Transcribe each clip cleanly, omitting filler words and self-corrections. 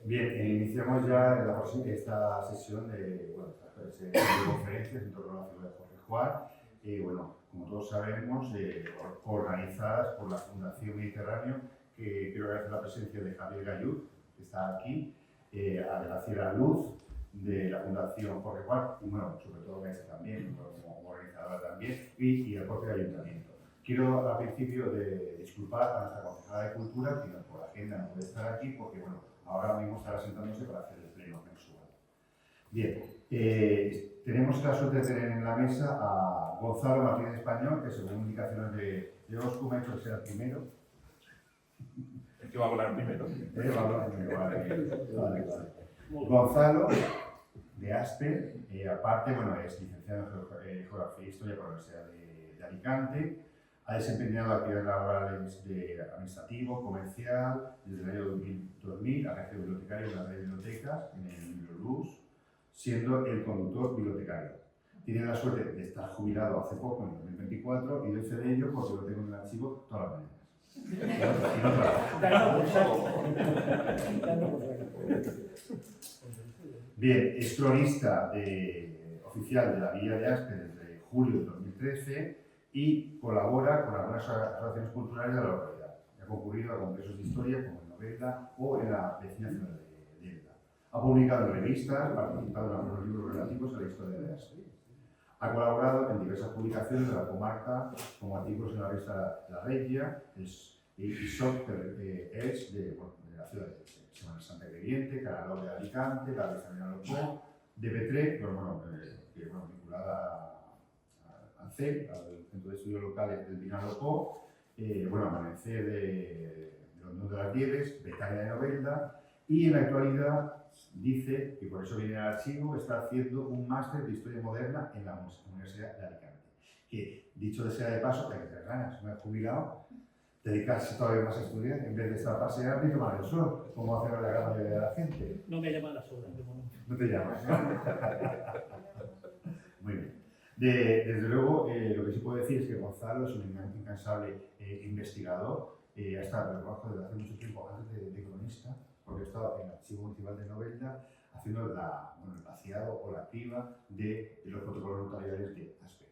Bien, iniciamos ya esta sesión de conferencias en torno a la figura de Jorge Juan. Bueno, como todos sabemos, organizadas por la Fundación Mediterráneo, que quiero agradecer la presencia de Javier Gallud, que está aquí, a Graciela Luz, de la Fundación Jorge Juan, y bueno, sobre todo Gaisa también, como organizadora también, y el propio Ayuntamiento. Quiero al principio disculpar a nuestra concejala de Cultura, que por agenda no puede estar aquí, porque bueno, ahora mismo estará sentándose para hacer el pleno mensual. Bien, tenemos la suerte de tener en la mesa a Gonzalo Martínez Español, que según indicaciones de Oscu me ha hecho que sea el primero. ¿El que va a hablar primero? Va a hablar primero, vale. Gonzalo, de Aspe, aparte, bueno, es licenciado en Geografía e Historia por la Universidad de Alicante. Ha desempeñado actividades laborales de administrativo, comercial, desde el año 2000 ha ejercido bibliotecario en la red de bibliotecas en el Libro Luz, siendo el conductor bibliotecario. Tiene la suerte de estar jubilado hace poco, en 2024, y doy fe de ello porque lo tengo en el archivo todas las mañanas. Y no trabajo. Bien, es cronista oficial de la Villa de Aspe desde julio de 2013 y colabora con algunas asociaciones culturales de la localidad. Ha concurrido a congresos de historia como en Novelda o en la vecina ciudad de Elda. Ha publicado en revistas, participado en algunos libros relativos a la historia de Aspe. Ha colaborado en diversas publicaciones de la comarca, como artículos en la revista La Regia, y SOC de la ciudad de Semana Santa de Viviente, Canaló de Alicante, la revista Vinalopó, DP3, vinculada al CEP, al Centro de Estudios Locales del Vinalopó, Amanecer de Londón de las Nieves, Betania de Novelda, y en la actualidad dice, y por eso viene al archivo, está haciendo un máster de Historia Moderna en la Universidad de Alicante. Que, dicho sea de paso, hay que tener ganas, me he jubilado, dedicarse todavía más a estudiar, en vez de estar paseando y tomar el sol, como hace la gran mayoría de la gente. No me llaman las obras de momento. No te llamas, ¿no? Muy bien. Desde luego, lo que sí puedo decir es que Gonzalo es un incansable investigador. Ha estado en el trabajo desde hace mucho tiempo, antes de cronista, porque he estado en el Archivo Municipal de Novelda haciendo el vaciado o la criba de los protocolos notariales de Aspe.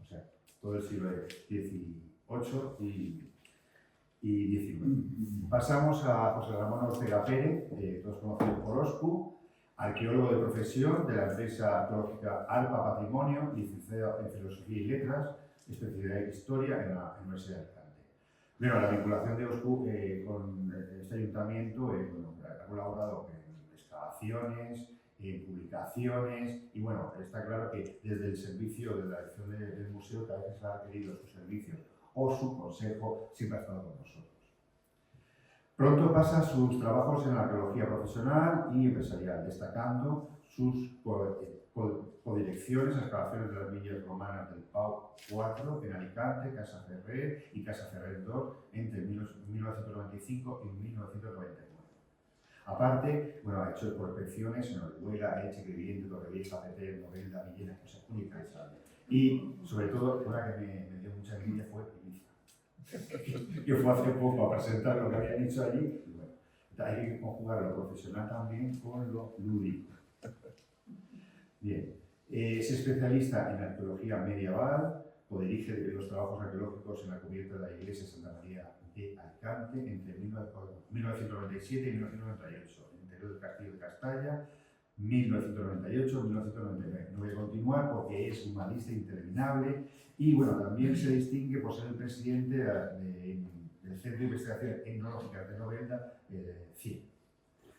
O sea, todo el siglo XVIII y XIX. Pasamos a José Ramón Ortega Pérez, todos conocidos por Oscu, arqueólogo de profesión de la empresa arqueológica Alpa Patrimonio, licenciado en Filosofía y Letras, especialidad en Historia en la Universidad de Alicante. Bueno, la vinculación de Oscu con este ayuntamiento ha colaborado en excavaciones, en publicaciones, y bueno, está claro que desde el servicio de la dirección del museo, que a veces ha querido sus servicios o su consejo, siempre ha estado con nosotros. Pronto pasa a sus trabajos en la arqueología profesional y empresarial, destacando sus codirecciones a excavaciones de las villas romanas del Pau IV en Alicante, Casa Ferrer y Casa Ferrer II entre 1995 y 1999. Aparte, ha hecho prospecciones en Orihuela, Elche, Crevillente, Torrevieja, Petrer, Novelda, Villena, que es única y sabe. Y, sobre todo, una que me dio mucha envidia fue Ibiza. Yo fui hace poco a presentar lo que habían hecho allí, y bueno, hay que conjugar lo profesional también con lo lúdico. Bien, es especialista en arqueología medieval, codirige los trabajos arqueológicos en la cubierta de la iglesia Santa María de Alicante entre 1997 y 1998, en el interior del castillo de Castalla, 1998-1999. No voy a continuar porque es una lista interminable y también se distingue por ser el presidente del Centro de Investigación Etnológica de Novelda, CIE,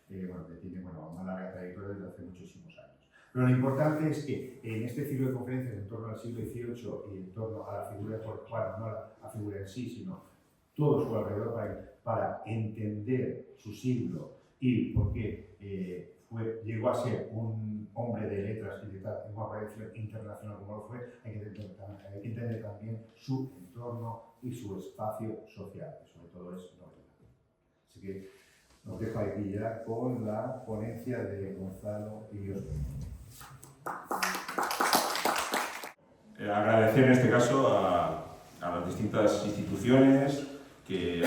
que tiene una larga trayectoria desde hace muchísimos años. Pero lo importante es que en este ciclo de conferencias en torno al siglo XVIII y en torno a la figura de Jorge Juan, no la figura en sí, sino todo su alrededor para entender su siglo y por qué llegó a ser un hombre de letras y de una proyección internacional como lo fue, hay que entender también su entorno y su espacio social, que sobre todo es Novelda. Así que nos dejo aquí ya con la ponencia de Gonzalo y Oscu. Agradecer en este caso a las distintas instituciones que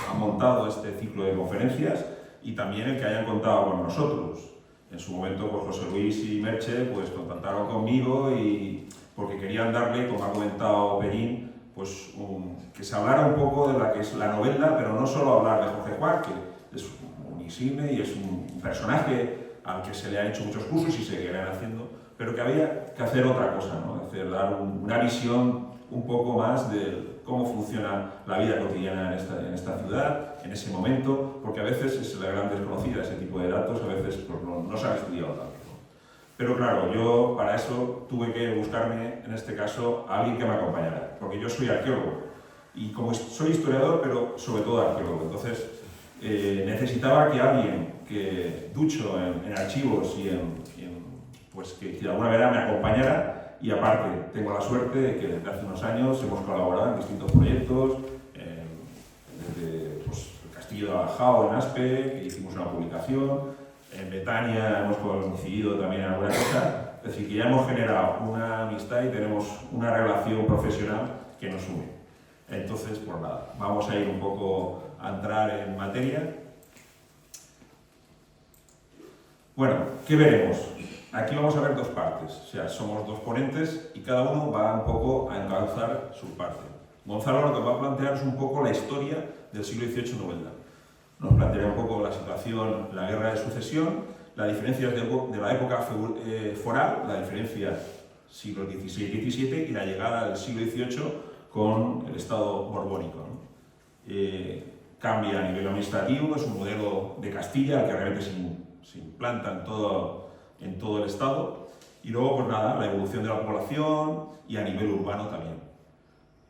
han montado este ciclo de conferencias, y también el que hayan contado con nosotros. En su momento, pues José Luis y Merche pues contactaron conmigo y porque querían darle, como ha comentado Perín, pues que se hablara un poco de la que es la novela, pero no solo hablar de Jorge Juan, que es un insigne y es un personaje al que se le han hecho muchos cursos y se seguirán haciendo, pero que había que hacer otra cosa, ¿no? Es decir, dar una visión un poco más de cómo funciona la vida cotidiana en esta ciudad, en ese momento, porque a veces es la gran desconocida ese tipo de datos, a veces pues, no se han estudiado tanto. Pero claro, yo para eso tuve que buscarme, en este caso, a alguien que me acompañara, porque yo soy arqueólogo, y como soy historiador, pero sobre todo arqueólogo, entonces necesitaba que alguien que ducho en archivos y pues que de alguna manera me acompañara, y aparte tengo la suerte de que desde hace unos años hemos colaborado en distintos proyectos, desde pues, el Castillo de Abajao en Aspe, que hicimos una publicación, en Betania hemos coincidido también en alguna cosa, es decir, que ya hemos generado una amistad y tenemos una relación profesional que nos une. Entonces, pues nada, vamos a ir un poco a entrar en materia. Bueno, ¿qué veremos? Aquí vamos a ver dos partes, o sea, somos dos ponentes y cada uno va un poco a encauzar su parte. Gonzalo lo que va a plantear es un poco la historia del siglo XVIII en Novelda. Nos planteará un poco la situación, la guerra de sucesión, las diferencias de la época foral, la diferencia siglo XVI y XVII y la llegada del siglo XVIII con el Estado borbónico, ¿no? Cambia a nivel administrativo, es un modelo de Castilla, el que realmente se implanta en todo el Estado, y luego, pues nada, la evolución de la población y a nivel urbano también.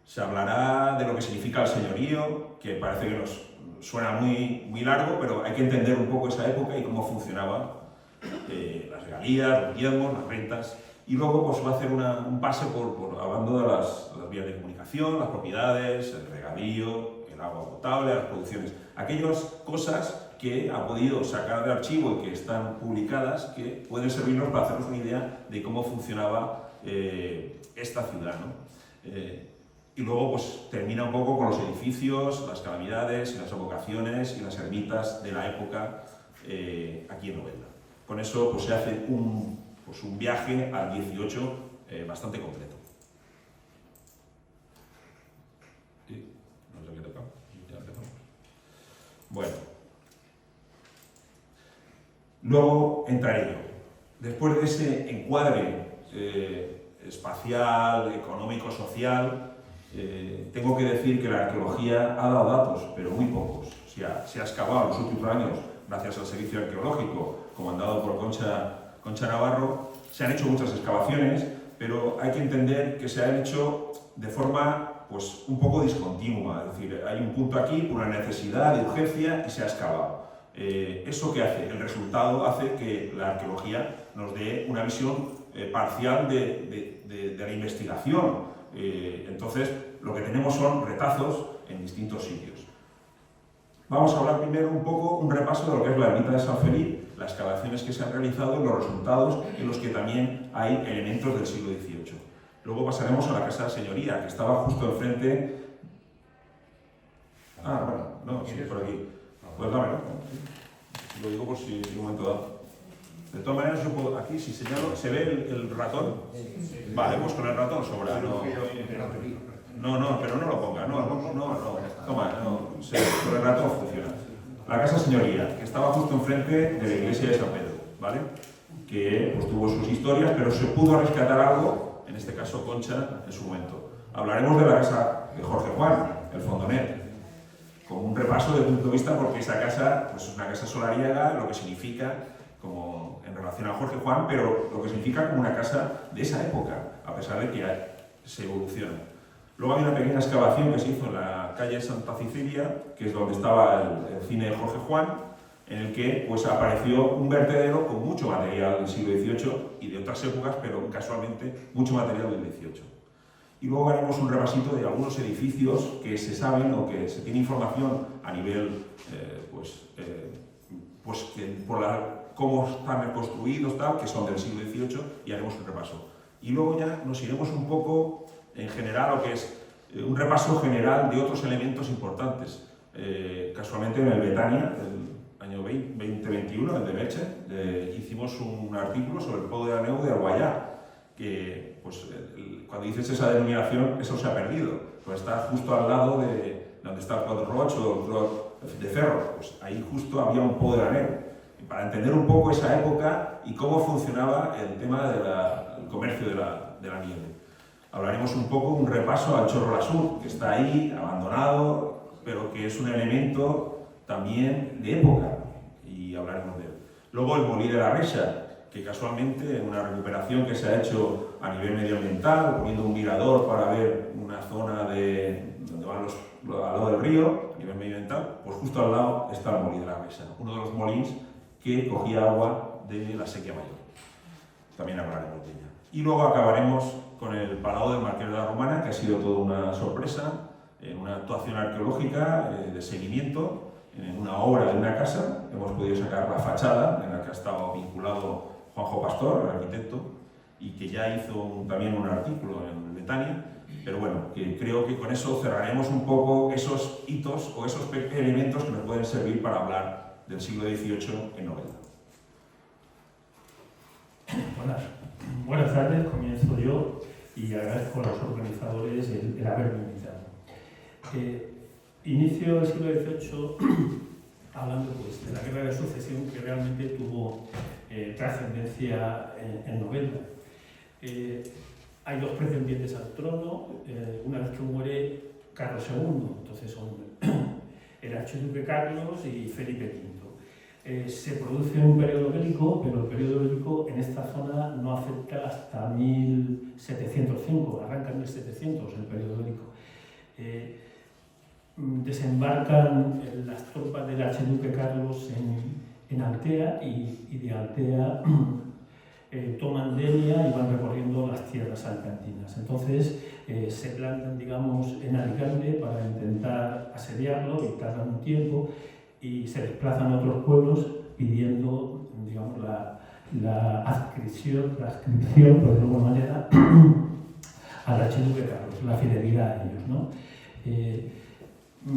Se hablará de lo que significa el señorío, que parece que nos suena muy largo, pero hay que entender un poco esa época y cómo funcionaban las regalías, los diezmos, las rentas, y luego pues va a hacer un pase hablando de las vías de comunicación, las propiedades, el regadío, el agua potable, las producciones, aquellas cosas que ha podido sacar de archivo y que están publicadas, que pueden servirnos para hacernos una idea de cómo funcionaba esta ciudad, ¿no? Y luego pues, termina un poco con los edificios, las calamidades, las evocaciones y las ermitas de la época aquí en Novelda. Con eso pues, se hace un viaje al 18 bastante completo. Sí, no sé qué toca. Ya empezamos. Bueno. Luego entraré yo. Después de ese encuadre espacial, económico, social, tengo que decir que la arqueología ha dado datos, pero muy pocos. O sea, se ha excavado en los últimos años, gracias al servicio arqueológico comandado por Concha Navarro, se han hecho muchas excavaciones, pero hay que entender que se han hecho de forma pues, un poco discontinua. Es decir, hay un punto aquí, una necesidad de urgencia y se ha excavado. ¿Eso qué hace? El resultado hace que la arqueología nos dé una visión parcial de la investigación. Entonces, lo que tenemos son retazos en distintos sitios. Vamos a hablar primero un repaso de lo que es la ermita de San Felipe, las excavaciones que se han realizado y los resultados en los que también hay elementos del siglo XVIII. Luego pasaremos a la Casa de Señoría, que estaba justo enfrente... Ah, bueno, no, sí, por aquí. Pues dámelo. Lo digo por si en un momento dado. De todas maneras, yo puedo, aquí si señalo, ¿se ve el ratón? Vale, pues con el ratón sobra. No, pero no lo ponga. No. Toma, no. Con el ratón funciona. La Casa Señoría, que estaba justo enfrente de la iglesia de San Pedro, ¿vale? Que pues, tuvo sus historias, pero se pudo rescatar algo, en este caso Concha, en su momento. Hablaremos de la casa de Jorge Juan, el Fondonet, con un repaso desde un punto de vista, porque esa casa pues, es una casa solariega, lo que significa como en relación a Jorge Juan, pero lo que significa como una casa de esa época, a pesar de que se evoluciona. Luego hay una pequeña excavación que se hizo en la calle Santa Cecilia, que es donde estaba el cine de Jorge Juan, en el que pues, apareció un vertedero con mucho material del siglo XVIII y de otras épocas, pero casualmente mucho material del XVIII. Y luego haremos un repasito de algunos edificios que se saben o que se tiene información a nivel, cómo están reconstruidos, tal, que son del siglo XVIII, y haremos un repaso. Y luego ya nos iremos un poco, en general, lo que es un repaso general de otros elementos importantes. Casualmente en el Betania, el año 2021, el de Leche, hicimos un artículo sobre el Pozo de la Neu de Arguallá, que pues, cuando dices esa denominación, eso se ha perdido, pues está justo al lado de donde está el Clot Roig o el Clot de Ferro, pues ahí justo había un Pozo de la Neu. Y para entender un poco esa época y cómo funcionaba el tema del comercio de la nieve. Hablaremos un poco, un repaso al Chorro Lasur, que está ahí, abandonado, pero que es un elemento también de época, y hablaremos de él. Luego el Molí de la Reixa, que casualmente en una recuperación que se ha hecho a nivel medioambiental, poniendo un mirador para ver una zona de donde van al lado del río, a nivel medioambiental, pues justo al lado está el Molí de la Reixa, uno de los molins que cogía agua de la sequía mayor. También hablaremos de ella. Y luego acabaremos con el Palau del Marqués de la Romana, que ha sido toda una sorpresa, en una actuación arqueológica de seguimiento, en una obra de una casa. Hemos podido sacar la fachada, en la que ha estado vinculado Juanjo Pastor, el arquitecto, y que ya hizo también un artículo en Betania. Pero bueno, que creo que con eso cerraremos un poco esos hitos o esos elementos que nos pueden servir para hablar del siglo XVIII en Novelda. Buenas tardes, comienzo yo y agradezco a los organizadores el haberme invitado. Inicio el siglo XVIII hablando pues, de la Guerra de Sucesión, que realmente tuvo trascendencia en Novelda. Hay dos pretendientes al trono, una vez que muere Carlos II, entonces son el archiduque Carlos y Felipe V. Se produce un periodo bélico, pero el periodo bélico en esta zona no afecta hasta 1705, arranca en 1700 el periodo bélico. Desembarcan las tropas del archiduque Carlos en Altea y de Altea toman Denia y van recorriendo las tierras alcantinas. Entonces se plantan, digamos, en Alicante para intentar asediarlo y tardan un tiempo y se desplazan a otros pueblos pidiendo, digamos, la adscripción, por decirlo de alguna manera, al archiduque Carlos, la fidelidad a ellos, ¿no?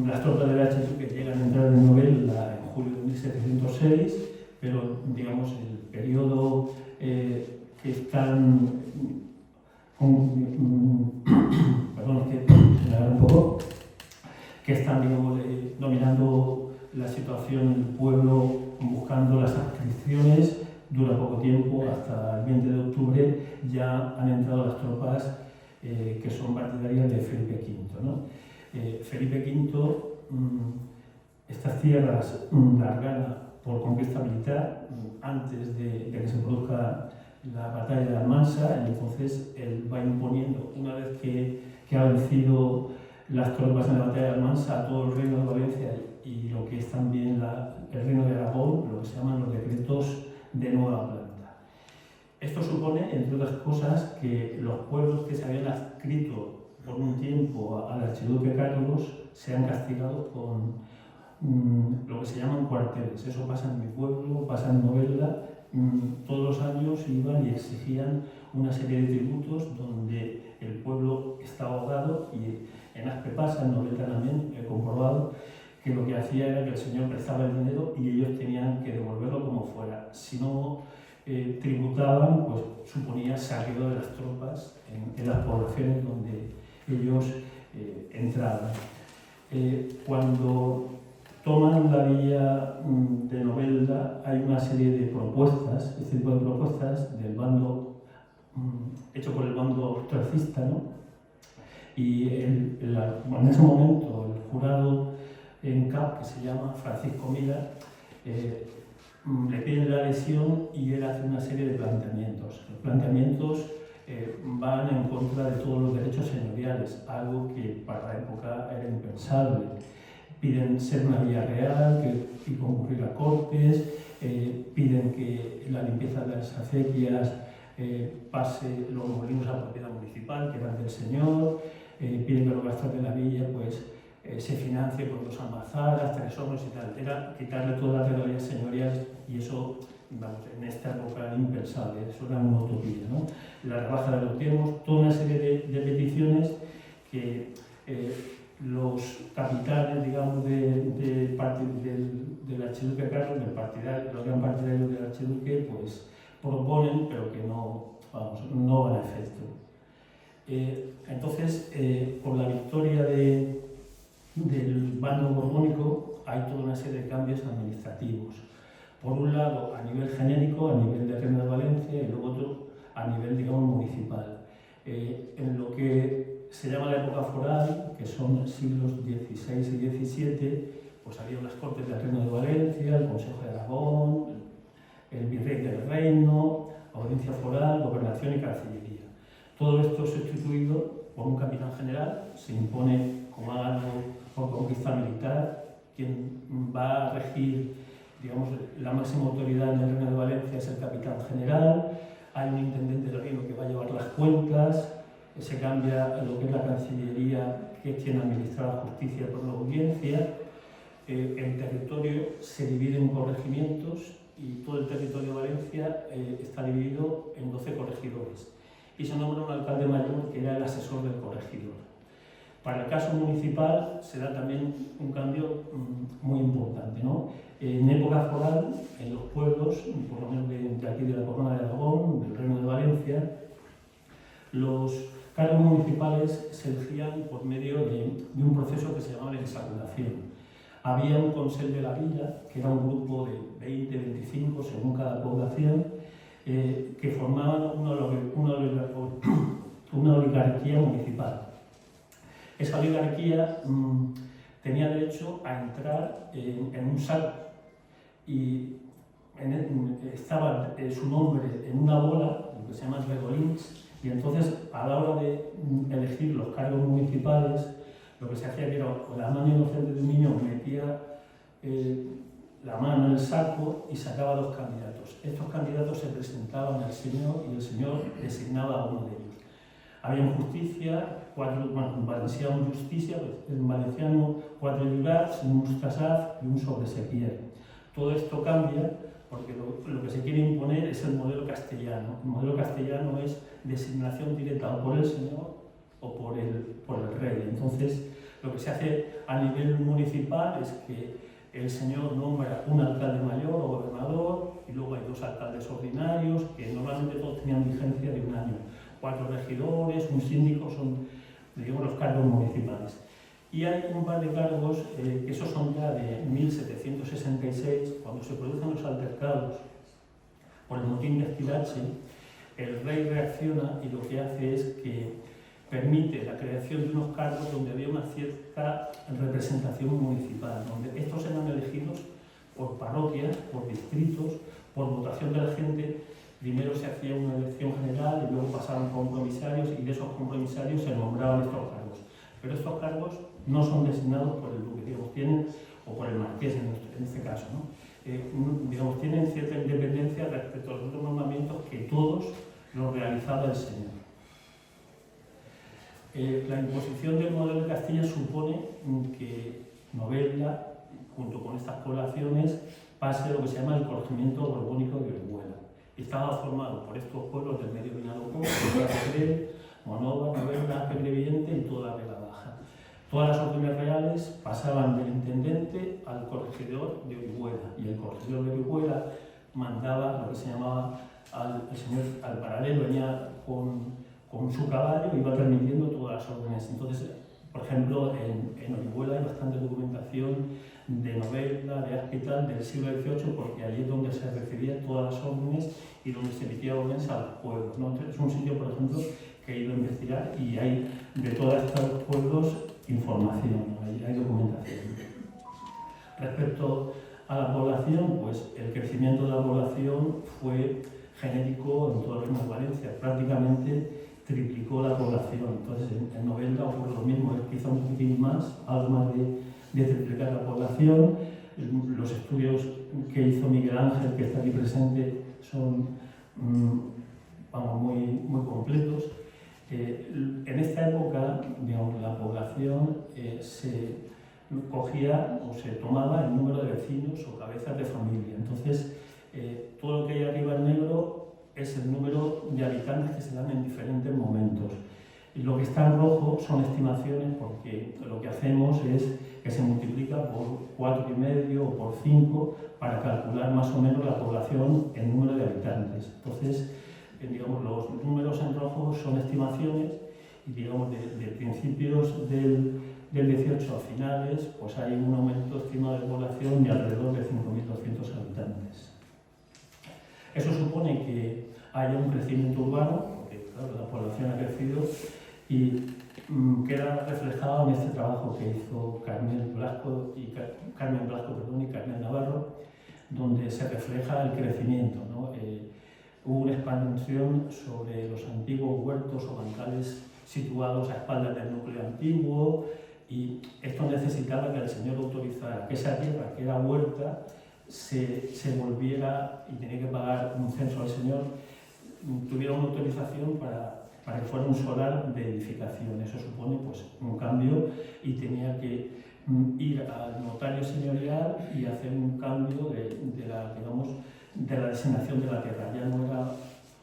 Las tropas del archiduque llegan a entrar en Novelda en julio de 1706, pero, digamos, el periodo que están perdón, un poco, que están, digamos, dominando la situación del pueblo, buscando las adscripciones, dura poco tiempo, hasta el 20 de octubre ya han entrado las tropas que son partidarias de Felipe V, ¿no? Felipe V, estas tierras las gana por conquista militar antes de que se produzca la batalla de Almansa, y entonces él va imponiendo, una vez que ha vencido las tropas en la batalla de Almansa, a todo el reino de Valencia y lo que es también el reino de Aragón, lo que se llaman los decretos de nueva planta. Esto supone, entre otras cosas, que los pueblos que se habían adscrito por un tiempo al archiduque Carlos sean castigados con lo que se llaman cuarteles. Eso pasa en mi pueblo, pasa en Novelda. Todos los años iban y exigían una serie de tributos donde el pueblo está ahogado, y en Aspe pasa, en Novelda también he comprobado que lo que hacía era que el señor prestaba el dinero y ellos tenían que devolverlo como fuera. Si no tributaban, pues suponía saqueo de las tropas en las poblaciones donde ellos entraban. Cuando toman la villa de Novelda, hay una serie de propuestas, este tipo de propuestas del bando, hecho por el bando austracista, ¿no? Y en ese momento el jurado en CAP, que se llama Francisco Mira, le piden la adhesión y él hace una serie de planteamientos. Los planteamientos van en contra de todos los derechos señoriales, algo que para la época era impensable. Piden ser una villa real y concurrir a cortes, piden que la limpieza de las acequias pase los molinos a propiedad municipal, que eran del señor, piden que los gastos de la villa pues, se financie por dos almazaras, 3 hornos y tal. Era quitarle todas las regalías señoriales, y eso, vamos, en esta época era impensable, eso era una utopía, ¿no? La rebaja de los tiempos, toda una serie de peticiones que los capitanes, digamos, del archiduque Carlos, los gran partidarios del archiduque, pues proponen, pero que no van a efecto. Entonces, por la victoria del bando borbónico hay toda una serie de cambios administrativos. Por un lado, a nivel genérico, a nivel de Reino de Valencia, y luego otro a nivel, digamos, municipal. En lo que se llama la época foral, que son siglos XVI y XVII, pues había las Cortes del Reino de Valencia, el Consejo de Aragón, el Virrey del Reino, Audiencia Foral, Gobernación y Cancillería. Todo esto es sustituido por un capitán general, se impone como algo por conquista militar, quien va a regir, digamos, la máxima autoridad en el Reino de Valencia es el capitán general, hay un intendente del reino que va a llevar las cuentas, se cambia lo que es la Cancillería, que es quien administra la justicia por la audiencia, el territorio se divide en corregimientos y todo el territorio de Valencia está dividido en 12 corregidores y se nombra un alcalde mayor que era el asesor del corregidor. Para el caso municipal se da también un cambio muy importante, ¿no? En época foral, en los pueblos, por lo menos de aquí de la Corona de Aragón, del Reino de Valencia, los cargos municipales se elegían por medio de un proceso que se llamaba la insaculación. Había un Consell de la Villa, que era un grupo de 20, 25, según cada población, que formaban una oligarquía municipal. Esa oligarquía tenía derecho a entrar en un saco y estaba su nombre en una bola, lo que se llama redolins, y entonces a la hora de elegir los cargos municipales, lo que se hacía era con la mano inocente de un niño metía la mano en el saco y sacaba 2 candidatos. Estos candidatos se presentaban al señor y el señor designaba a uno de ellos. Había en justicia, en valenciano justicia, en valenciano 4 jurats, un mustasaf y un sobresequier. Todo esto cambia porque lo que se quiere imponer es el modelo castellano. El modelo castellano es designación directa o por el señor o por el rey. Entonces, lo que se hace a nivel municipal es que el señor nombra un alcalde mayor o gobernador y luego hay 2 alcaldes ordinarios que normalmente todos tenían vigencia de 1 año. 4 regidores, un síndico, son, digamos, los cargos municipales. Y hay un par de cargos que esos son ya de 1766, cuando se producen los altercados por el motín de Estilache, el rey reacciona y lo que hace es que permite la creación de unos cargos donde había una cierta representación municipal, donde estos eran elegidos por parroquias, por distritos, por votación de la gente. Primero se hacía una elección general y luego pasaban compromisarios y de esos compromisarios se nombraban estos cargos. Pero estos cargos no son designados por el duque, digamos, tienen, o por el marqués en este caso, ¿no? Digamos, tienen cierta independencia respecto a los otros nombramientos que todos los realizaba el señor. La imposición del modelo de Castilla supone que Novelda, junto con estas poblaciones, pase a lo que se llama el corregimiento borbónico de Orihuela. Estaba formado por estos pueblos del medio Vinalopó, Monova, Novelda, Pebrevillente y toda la Vega Baja. Todas las órdenes reales pasaban del intendente al corregidor de Orihuela y el corregidor de Orihuela mandaba lo que se llamaba al paralelo, venía con su caballo y iba transmitiendo todas las órdenes. Entonces, por ejemplo, en Orihuela hay bastante documentación de Novelda, de Hospital del siglo XVIII, porque allí es donde se recibían todas las órdenes y donde se emitían órdenes a los pueblos, ¿no? Entonces, es un sitio, por ejemplo, que he ido a investigar y hay de todos estos pueblos información, ¿no? Hay documentación. Respecto a la población, pues el crecimiento de la población fue genérico en todo el Reino de Valencia, prácticamente triplicó la población. Entonces en Novelda ocurre lo mismo, quizá un poquitín más, algo más de triplicar la población. Los estudios que hizo Miguel Ángel, que está aquí presente, son muy completos. En esta época, digamos, la población se cogía o se tomaba el número de vecinos o cabezas de familia. Entonces, todo lo que hay arriba en negro es el número de habitantes que se dan en diferentes momentos. Lo que está en rojo son estimaciones porque lo que hacemos es que se multiplica por 4,5 o por 5 para calcular más o menos la población en número de habitantes. Entonces, digamos, los números en rojo son estimaciones y digamos de principios del 18 a finales pues hay un aumento estimado de población de alrededor de 5.200 habitantes. Eso supone que haya un crecimiento urbano, porque claro, la población ha crecido y queda reflejado en este trabajo que hizo Carmen Blasco y Carmen Navarro, donde se refleja el crecimiento, ¿no? Hubo una expansión sobre los antiguos huertos o bancales situados a espaldas del núcleo antiguo y esto necesitaba que el señor autorizara que esa tierra, que era huerta, se volviera y tenía que pagar un censo al señor, tuviera una autorización para que fuera un solar de edificación. Eso supone pues, un cambio y tenía que ir al notario señorial y hacer un cambio de la designación de la tierra. Ya no era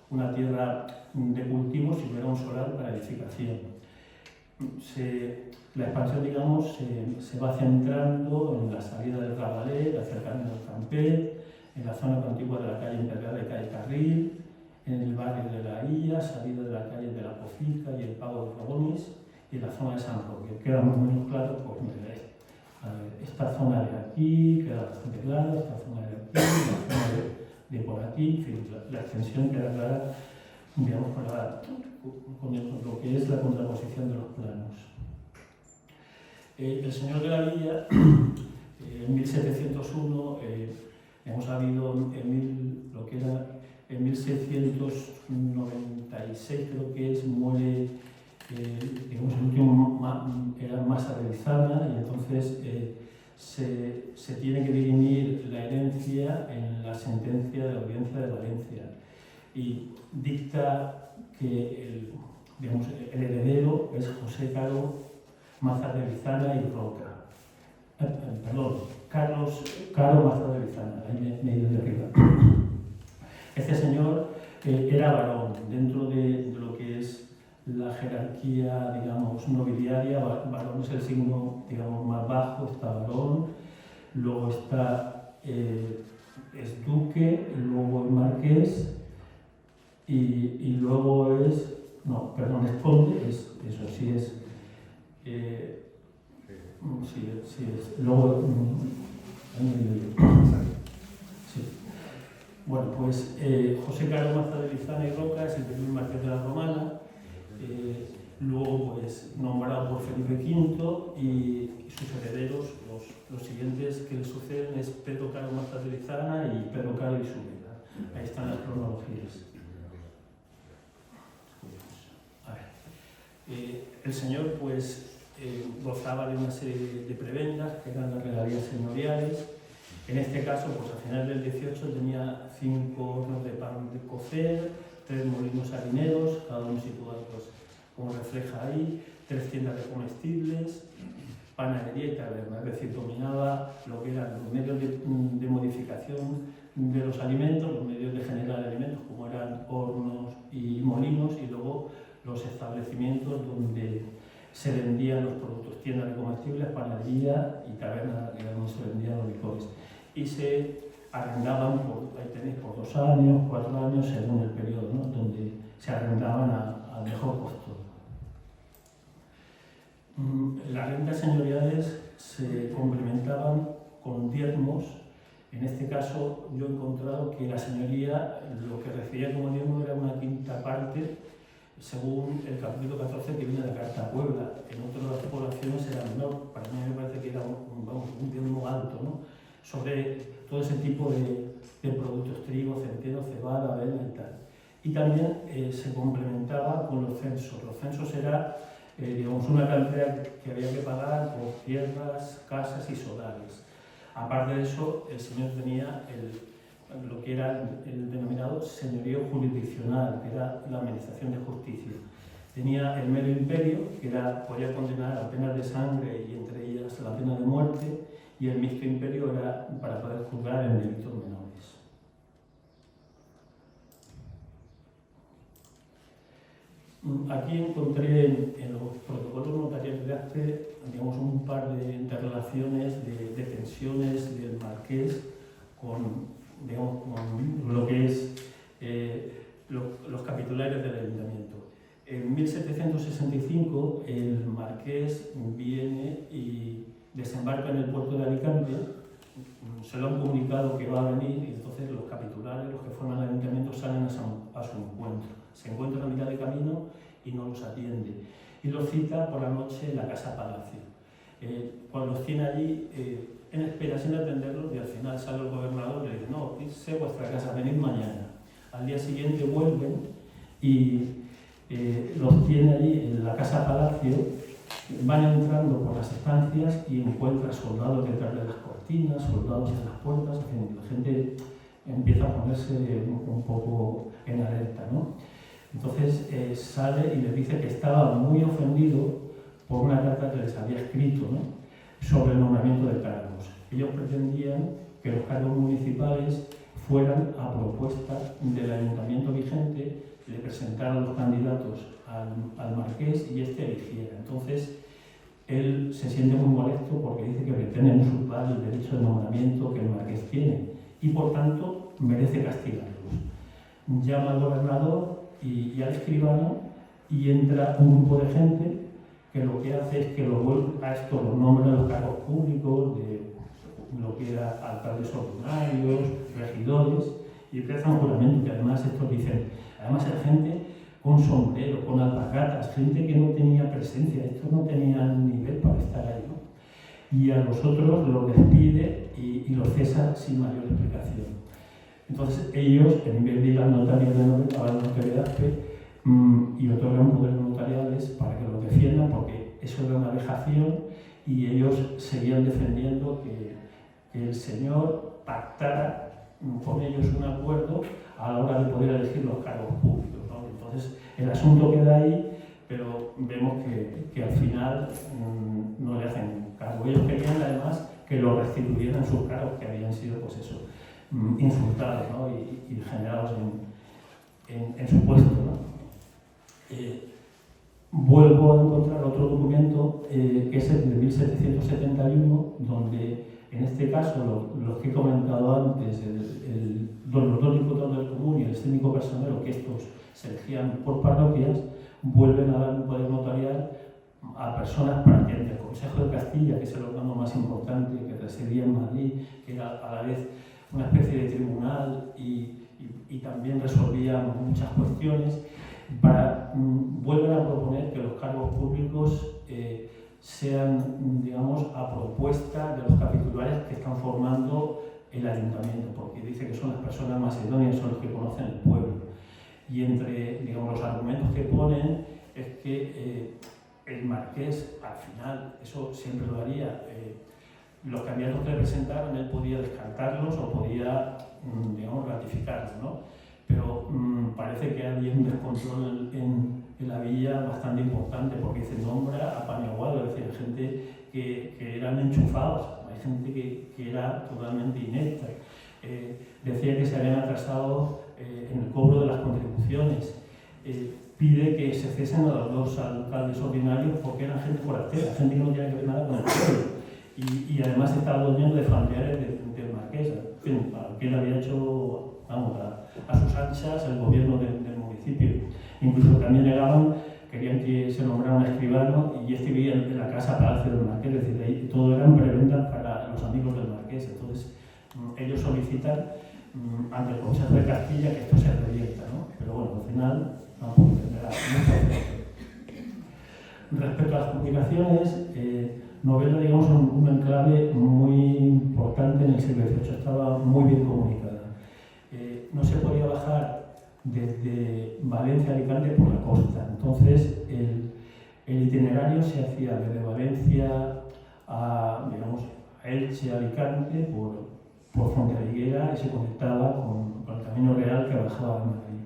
una tierra de cultivo, sino era un solar para edificación. La expansión, digamos, se va centrando en la salida del Rabalet, hacia el camino del Campet, en la zona contigua de la calle Imperial de calle Carril, en el barrio de la Illa, salida de la calle de la Pocica y el Pago de Rabonis, y en la zona de San Roque. Queda más o menos claro, pues mire, esta zona de aquí queda bastante clara, esta zona de aquí, la zona de por aquí, en fin, la extensión queda clara, digamos, con lo que es la contraposición de los planos. El señor de la Villa, en 1701, hemos habido en 1696 creo que es, muere, digamos, el último era Masa de Lizana y entonces se tiene que dirimir la herencia en la sentencia de la Audiencia de Valencia y dicta que el heredero es José Caro Maza de Lizana y Roca. Carlos Caro Maza de Lizana, ahí me he ido de arriba. Este señor era varón, dentro de lo que es la jerarquía, digamos, nobiliaria. Varón es el signo, digamos, más bajo, está varón, luego está, es duque, luego es marqués y luego es, no, perdón, es conde, eso sí es, sí es, luego, sí. Bueno, pues José Caro Maza de Lizana y Roca es el primer marqués de la Romana, luego pues nombrado por Felipe V y sus herederos, los siguientes que le suceden es Pedro Caro Maza de Lizana y Pedro Caro y Súbeda. Ahí están las cronologías. A ver. El señor pues gozaba de una serie de prebendas que eran las regalías señoriales. En este caso, pues al final del 18 tenía 5 hornos de pan de cocer, 3 molinos harineros, cada uno situado, pues, como refleja ahí, 3 tiendas de comestibles, panadería y taberna, es decir, dominaba lo que eran los medios de modificación de los alimentos, los medios de generar alimentos, como eran hornos y molinos, y luego los establecimientos donde se vendían los productos, tiendas de comestibles, panadería y taberna, donde se vendían los licores. Y se arrendaban, ahí tenéis, por 2 años, 4 años, según el periodo, ¿no? Donde se arrendaban a mejor costo. Las rentas señoriales se complementaban con diezmos. En este caso, yo he encontrado que la señoría lo que recibía como diezmo era una quinta parte, según el capítulo 14 que viene de la Carta a Puebla. En otras poblaciones era menor. Para mí me parece que era un diezmo alto, ¿no? Sobre todo ese tipo de productos, trigo, centeno, cebada, avena y tal. Y también se complementaba con los censos. Los censos era, digamos, una cantidad que había que pagar por tierras, casas y solares. Aparte de eso, el señor tenía lo que era el denominado señorío jurisdiccional, que era la administración de justicia. Tenía el mero imperio, que podía condenar a penas de sangre y entre ellas la pena de muerte, y el mixto imperio era para poder juzgar en delitos menores. Aquí encontré en los protocolos notariales de acte, digamos, un par de relaciones de tensiones del marqués con, digamos, con lo que es los capitulares del ayuntamiento. En 1765 el marqués viene y desembarca en el puerto de Alicante, se lo han comunicado que va a venir y entonces los capitulares, los que forman el ayuntamiento, salen a su encuentro. Se encuentran a mitad de camino y no los atiende. Y los cita por la noche en la Casa Palacio. Cuando los tiene allí, en espera sin atenderlos, y al final sale el gobernador y le dice: no, irse a vuestra casa, venid mañana. Al día siguiente vuelven y los tiene allí en la Casa Palacio. Van entrando por las estancias y encuentra soldados detrás de las cortinas, soldados en las puertas, la gente empieza a ponerse un poco en alerta, ¿no? Entonces sale y les dice que estaba muy ofendido por una carta que les había escrito, ¿no?, sobre el nombramiento de cargos. Ellos pretendían que los cargos municipales fueran a propuesta del ayuntamiento vigente, le presentaran los candidatos al marqués y este eligiera. Entonces él se siente muy molesto porque dice que pretenden usurpar el derecho de nombramiento que el marqués tiene y por tanto merece castigarlos. Llama al gobernador y al escribano y entra un grupo de gente que lo que hace es que a esto los nombran los cargos públicos de lo que era alcaldes ordinarios, regidores, y empieza un juramento que además estos dicen, además era gente con sombrero, con alpargatas, gente que no tenía presencia, estos no tenían nivel para estar ahí, ¿no? Y a los otros los despide y los cesa sin mayor explicación. Entonces ellos, en vez de ir al notario de notariedad, y otorgan poderes notariales para que los defiendan, porque eso era una vejación y ellos seguían defendiendo que el señor pactara con ellos un acuerdo a la hora de poder elegir los cargos públicos, ¿no? Entonces el asunto queda ahí, pero vemos que al final no le hacen cargo. Ellos querían además que lo restituyeran sus cargos que habían sido, pues eso, insultados, ¿no?, y generados en su puesto, ¿no? Vuelvo a encontrar otro documento que es el de 1771, donde en este caso los que he comentado antes, los dos diputados del común y el síndico personero, que estos se elegían por parroquias, vuelven a dar un poder notarial a personas para que el Consejo de Castilla, que es el órgano más importante, que residía en Madrid, que era a la vez una especie de tribunal y también resolvía muchas cuestiones, vuelven a proponer que los cargos públicos sean, digamos, a propuesta de los capitulares que están formando el ayuntamiento, porque dice que son las personas más idóneas, son los que conocen el pueblo. Y entre, digamos, los argumentos que ponen es que el marqués, al final, eso siempre lo haría, los candidatos que le presentaron, él podía descartarlos o podía, digamos, ratificarlos, ¿no? Pero parece que había un descontrol en la villa bastante importante, porque se nombra a Paniaguado, es decir, gente que eran enchufados, hay gente que era totalmente inepta. Decía que se habían atrasado en el cobro de las contribuciones. Pide que se cesen a los dos alcaldes ordinarios porque eran gente forastera, gente que no tenía que ver nada con el pueblo. Y además estaba durmiendo de familiares del marqués, en fin, que él había hecho, vamos, a sus anchas el gobierno del municipio. Incluso también querían que se nombrara un escribano y este vivía en la casa Palacio del Marqués, es decir, ahí todo eran prebendas para los amigos del Marqués. Entonces ellos solicitan ante el Consejo de Castilla que esto se revierta, ¿no? Pero bueno, al final tampoco tendrá mucho efecto. Respecto a las publicaciones, Novelda, digamos, un enclave muy importante en el siglo XVIII, estaba muy bien comunicada. No se podía bajar desde Valencia a Alicante por la costa, entonces el itinerario se hacía desde Valencia a, digamos, a Elche, Alicante, por Fonterriguera, y se conectaba con el Camino Real que bajaba a Madrid.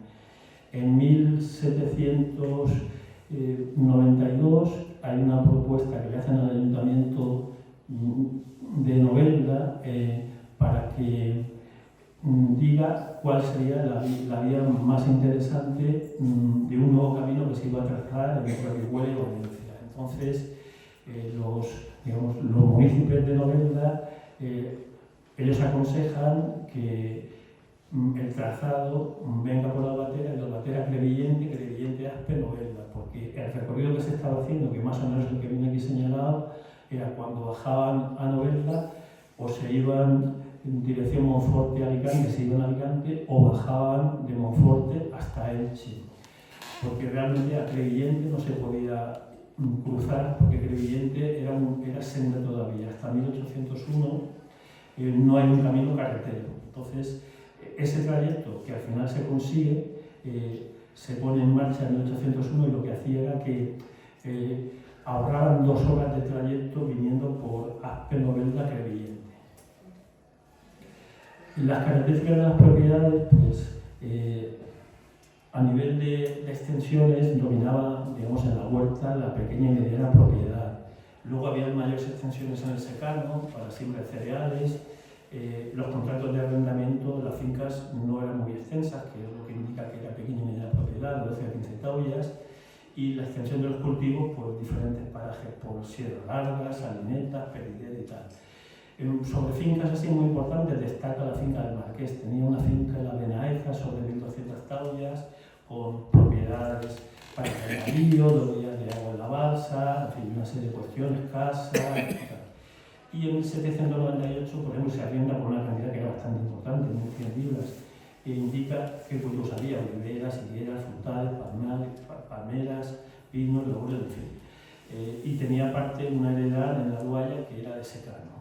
En 1792 hay una propuesta que le hacen al ayuntamiento de Novelda para que diga cuál sería la vía más interesante de un nuevo camino que se iba a trazar en Guadalquivir y Valencia. Entonces, los municipios de Novelda, ellos aconsejan que el trazado venga por Albatera, y de Albatera a Crevillente, Aspe, Novelda, porque el recorrido que se estaba haciendo, que más o menos el que viene aquí señalado, era cuando bajaban a Novelda o se iban en dirección Monforte-Alicante, se iban a Alicante, o bajaban de Monforte hasta Elche, porque realmente a Crevillente no se podía cruzar, porque Crevillente era senda todavía. Hasta 1801 no hay un camino carretero. Entonces, ese trayecto que al final se consigue, se pone en marcha en 1801, y lo que hacía era que ahorraban 2 horas de trayecto viniendo por Aspe, Novelda, Crevillente. Las características de las propiedades, pues, a nivel de extensiones, dominaba, digamos, en la huerta la pequeña y mediana propiedad. Luego había mayores extensiones en el secano, para siembra de cereales. Los contratos de arrendamiento, las fincas no eran muy extensas, que es lo que indica que era pequeña y mediana propiedad, 12 a 15 taullas, y la extensión de los cultivos por diferentes parajes, por sierras largas, salinetas, Peridet y tal. Sobre fincas así muy importantes destaca la finca del Marqués. Tenía una finca en la Benaeza sobre 1200 taullas, con propiedades para el regadío, 2 días de agua en la balsa, en fin, una serie de cuestiones, casa, etc. Y en 1798, por ejemplo, se arrienda por una cantidad que era bastante importante, 1.100 libras, e indica que cultivos había: oliveras, higueras, frutales, palmeras, pinos, laureles, en fin. Y tenía aparte una heredad en la Duaya que era de secano.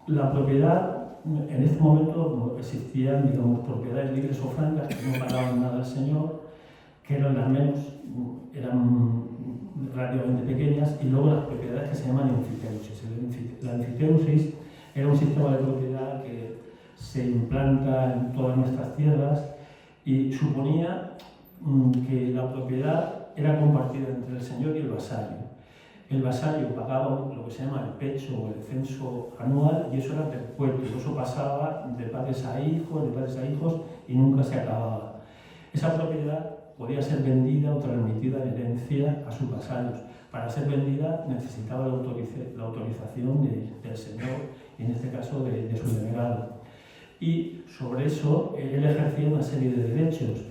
La propiedad, en este momento existían, digamos, propiedades libres o francas que no pagaban nada al señor, que eran las menos, eran relativamente pequeñas, y luego las propiedades que se llaman enfiteusis. La enfiteusis era un sistema de propiedad que se implanta en todas nuestras tierras y suponía que la propiedad era compartida entre el señor y el vasallo. El vasallo pagaba lo que se llama el pecho o el censo anual, y eso era perpetuo, eso pasaba de padres a hijos y nunca se acababa. Esa propiedad podía ser vendida o transmitida en herencia a sus vasallos. Para ser vendida necesitaba la autorización del señor, y en este caso de su delegado. Y sobre eso él ejercía una serie de derechos.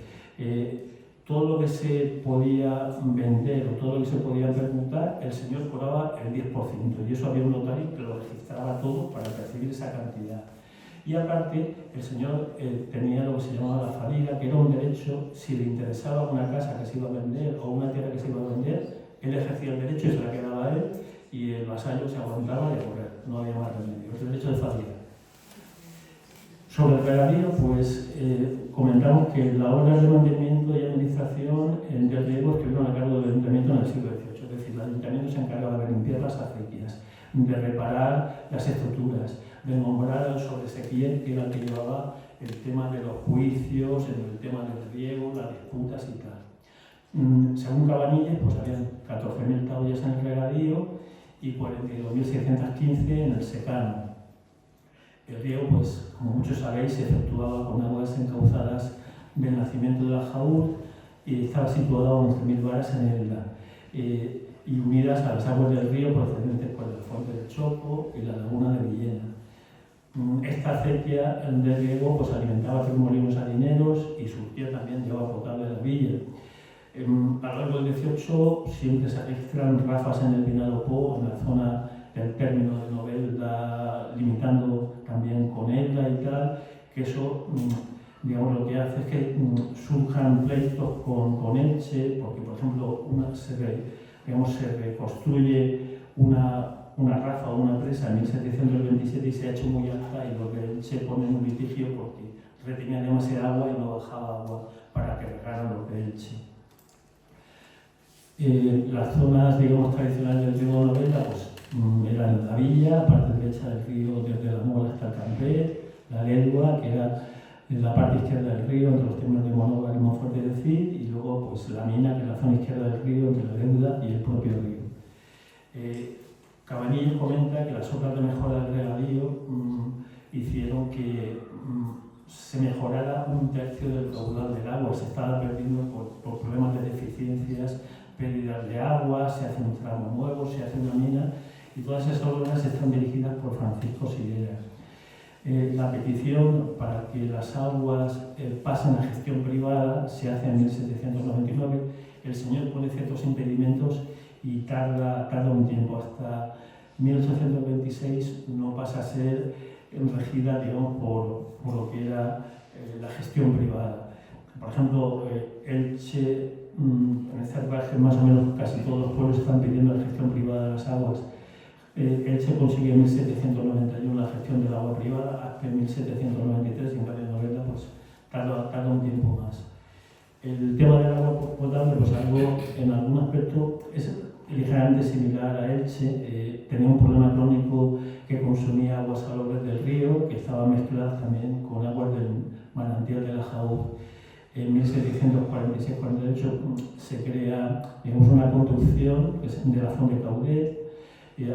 Todo lo que se podía vender o todo lo que se podía permutar, el señor cobraba el 10%, y eso había un notario que lo registraba todo para percibir esa cantidad. Y aparte, el señor tenía lo que se llamaba la falida, que era un derecho: si le interesaba una casa que se iba a vender o una tierra que se iba a vender, él ejercía el derecho y se la quedaba a él, y el vasallo se aguantaba de correr, no había más remedio, el derecho de falida. Sobre el regadío, pues comentamos que las obras de mantenimiento y administración del riego estuvieron a cargo del ayuntamiento en el siglo XVIII, es decir, el ayuntamiento se encargaba de limpiar las acequias, de reparar las estructuras, de nombrar al sobresequier, que era el que llevaba el tema de los juicios, el tema del riego, las disputas y tal. Según Cabanilles, pues habían 14.000 taullas en el regadío y 42.615 en el secano. El riego, pues, como muchos sabéis, se efectuaba con aguas encauzadas del nacimiento de Aljaúl, y estaba situado a 11.000 varas en Elda, y unidas a las aguas del río procedentes por el fuente del Chopo y la laguna de Villena. Esta acequia de riego pues alimentaba 3 molinos harineros y surtía también de agua potable de la villa. A lo largo del 18 siempre se registran rafas en el Vinalopó, en la zona del término de Novelda, limitando también con Elda y tal, que eso, digamos, lo que hace es que surjan pleitos con Elche, porque, por ejemplo, se reconstruye una rafa o una presa en 1727 y se ha hecho muy alta, y los de Elche ponen un litigio porque retenía demasiada agua y no bajaba agua para que regaran los de Elche. Las zonas, digamos, tradicionales del río de Novelda, pues, eran la villa, la parte derecha del río desde la Muela hasta el Campet, la Legua, que era en la parte izquierda del río entre los términos de Monóvar y Monforte de Cid, y luego pues la mina, que es la zona izquierda del río entre la Leuda y el propio río. Cabanilles comenta que las obras de mejora del regadío hicieron que se mejorara 1/3 del caudal del agua. Se estaba perdiendo por problemas de deficiencias, pérdidas de agua, se hace un tramo nuevo, se hace una mina, y todas esas obras están dirigidas por Francisco Sigueras. La petición para que las aguas pasen a gestión privada se hace en 1799. El señor pone ciertos impedimentos y tarda un tiempo. Hasta 1826 no pasa a ser regida, digamos, por lo que era la gestión privada. Por ejemplo, Elche, en el Cerraje, más o menos casi todos los pueblos están pidiendo la gestión privada de las aguas. Elche consigue en 1791 la gestión del agua privada, hasta en 1793, y en cambio Novelda pues tarda un tiempo más. El tema del agua potable, pues algo en algún aspecto es ligeramente similar a Elche. Tenía un problema crónico que consumía aguas salobres del río, que estaban mezcladas también con aguas del manantial de la Jaúz. En 1746-48 se crea, digamos, una construcción de la zona de Caudet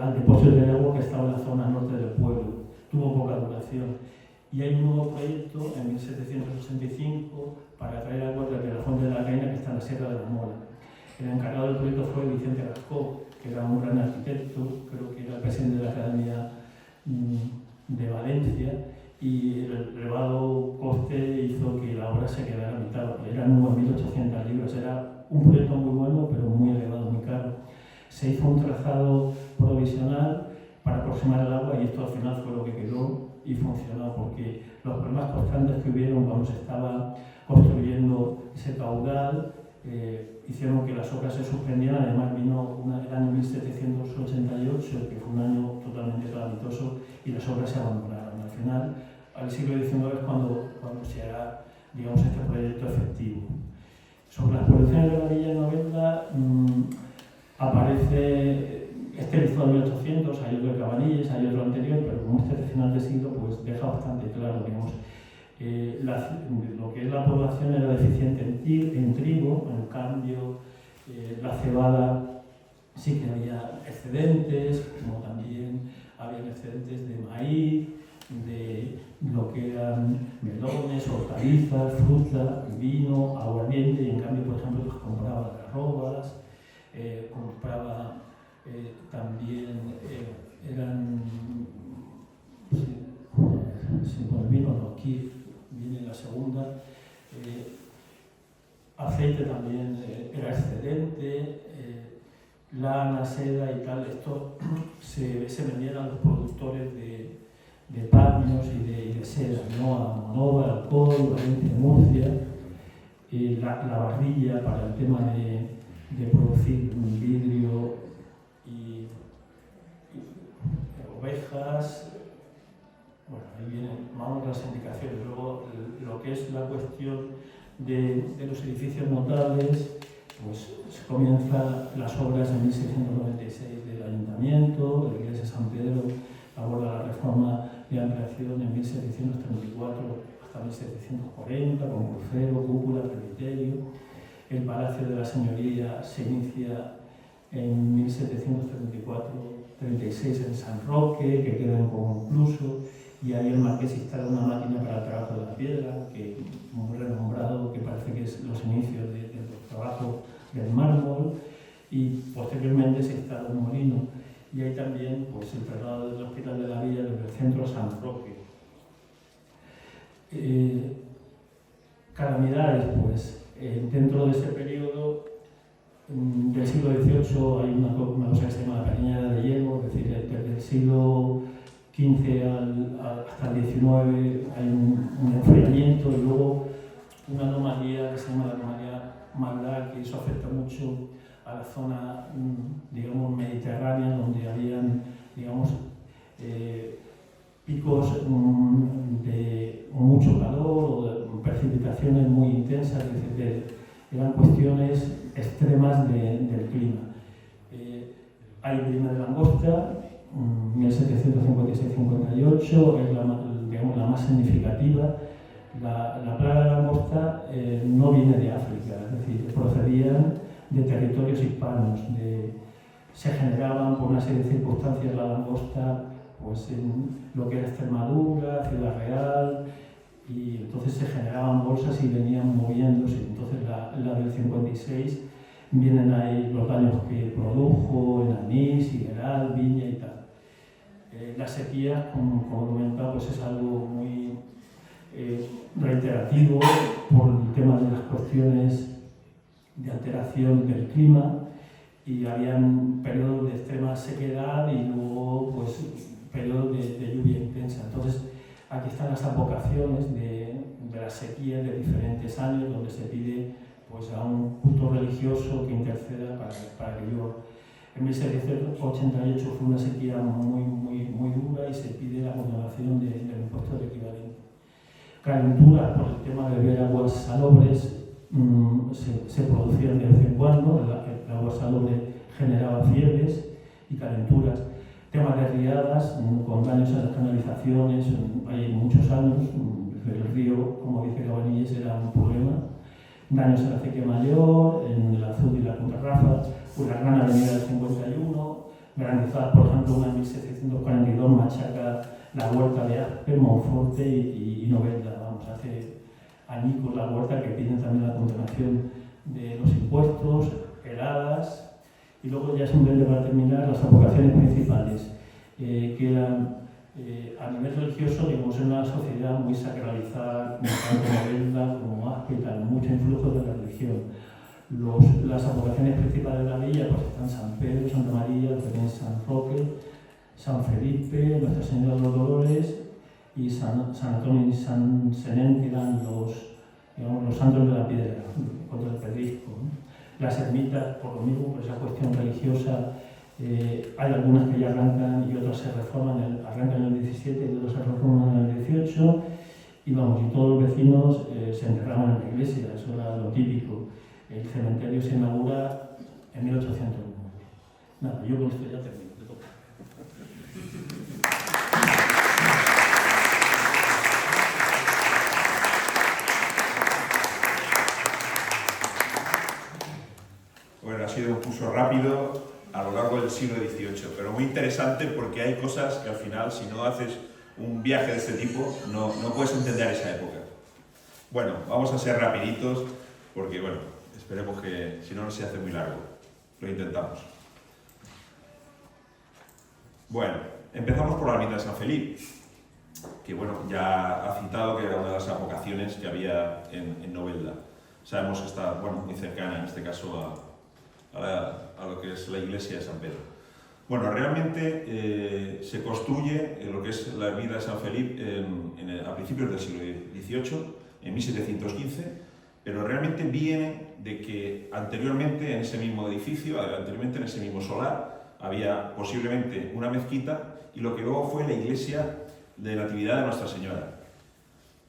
al depósito de agua que estaba en la zona norte del pueblo. Tuvo poca duración. Y hay un nuevo proyecto en 1785 para traer agua desde la Fuente de la Reina, que está en la Sierra de la Mora. El encargado del proyecto fue Vicente Gascó, que era un gran arquitecto, creo que era el presidente de la Academia de Valencia, y el elevado coste hizo que la obra se quedara a mitad, porque eran 9.800 libras. Era un proyecto muy bueno, pero muy elevado, muy caro. Se hizo un trazado provisional para aproximar el agua, y esto al final fue lo que quedó y funcionó, porque los problemas constantes que hubieron cuando se estaba construyendo ese caudal hicieron que las obras se suspendieran. Además vino el año 1788, que fue un año totalmente calamitoso, y las obras se abandonaron. Al final, al siglo XIX es cuando se hará, digamos, este proyecto efectivo. Sobre las producciones de la Villa de Novelda, aparece este listo de 1800, hay otro de Cabanilles, hay otro anterior, pero como este de final de siglo, pues deja bastante claro, digamos, lo que es la población era deficiente en trigo. En cambio, la cebada sí que había excedentes, como también había excedentes de maíz, de lo que eran melones, hortalizas, fruta, vino, aguardiente, y en cambio, por ejemplo, pues compraba algarrobas, compraba también, eran, bueno, el vino no, aquí viene la segunda, aceite también era excedente, lana, seda y tal. Esto se vendían a los productores de paños y de seda, ¿no? A Monóvar, Alcoy, Valencia, Murcia. La barrilla para el tema de producir vidrio y ovejas. Bueno, ahí vienen más las indicaciones. Luego, lo que es la cuestión de los edificios notables, pues se comienzan las obras en 1696 del Ayuntamiento, de la Iglesia de San Pedro, aborda la reforma de ampliación en 1734 hasta 1740, con crucero, cúpula, presbiterio. El Palacio de la Señoría se inicia en 1734-36 en San Roque, que queda inconcluso, y ahí el marqués instala una máquina para el trabajo de la piedra, que muy renombrado, que parece que es los inicios del trabajo del mármol, y posteriormente se instala un molino. Y hay también pues, el traslado del Hospital de la Villa desde el centro a San Roque. Calamidades, pues, dentro de ese periodo del siglo XVIII hay una cosa que se llama la Cañada de Hielo, es decir, desde el siglo XV hasta el XIX hay un enfriamiento, y luego una anomalía que se llama la anomalía Magdal, que eso afecta mucho a la zona, digamos, mediterránea, donde habían, digamos, picos de mucho calor o de precipitaciones muy intensas, es decir, eran cuestiones extremas del clima. Hay epidemia de langosta, 1756-58, es la más significativa. La plaga de langosta no viene de África, es decir, procedían de territorios hispanos. Se generaban por una serie de circunstancias la langosta pues, en lo que era Extremadura, Ciudad Real, entonces se generaban bolsas y venían moviéndose. Entonces la del 56 vienen ahí los daños que produjo en anís, higueral, viña y tal. La sequía, como comentaba, pues es algo muy reiterativo por el tema de las cuestiones de alteración del clima, y habían periodos de extrema sequedad y luego pues periodos de lluvia intensa. Entonces aquí están las advocaciones de la sequía de diferentes años, donde se pide pues a un culto religioso que interceda para que llueva. En 1788 fue una sequía muy dura y se pide la condonación del impuesto del equivalente. Calenturas por el tema de beber aguas salobres se producían de vez en cuando. El agua salobre generaba fiebres y calenturas. Temas de riadas con daños en las canalizaciones, hay muchos años. El río, como dice Cabanilles, era un problema. Daños en la acequia mayor, en el Azud y la Punta Rafa, la Gran Avenida del 51, granizadas, por ejemplo, una en 1742 machaca la huerta de Aspe, Monforte y Novelda. Vamos, hace añicos la huerta, que piden también la condonación de los impuestos, heladas. Y luego ya simplemente para terminar, las advocaciones principales, que eran a nivel religioso, digamos, en una sociedad muy sacralizada, tanto Novelda como Aspe, mucho influjo de la religión. Las advocaciones principales de la villa pues están San Pedro, Santa María, también San Roque, San Felipe, Nuestra Señora de los Dolores y San Antonio y San Senén, que eran los santos de la piedra contra el pedrisco, ¿no? Las ermitas, por lo mismo, por esa cuestión religiosa, hay algunas que ya arrancan y otras se reforman, arrancan en el 17 y otras se reforman en el 18, y vamos, y todos los vecinos se enterraban en la iglesia, eso era lo típico. El cementerio se inaugura en 1809. Nada, yo con esto ya termino. Te toca. Bueno, ha sido un curso rápido a lo largo del siglo XVIII, pero muy interesante porque hay cosas que al final, si no haces un viaje de este tipo, no puedes entender esa época. Bueno, vamos a ser rapiditos porque, bueno, esperemos que si no se hace muy largo. Lo intentamos. Bueno, empezamos por la ermita de San Felipe, que bueno, ya ha citado que era una de las advocaciones que había en Novelda. Sabemos que está, bueno, muy cercana en este caso a lo que es la iglesia de San Pedro. Bueno, realmente se construye lo que es la ermita de San Felipe a principios del siglo XVIII, en 1715, pero realmente viene de que anteriormente en ese mismo edificio, anteriormente en ese mismo solar, había posiblemente una mezquita y lo que luego fue la iglesia de Natividad de Nuestra Señora.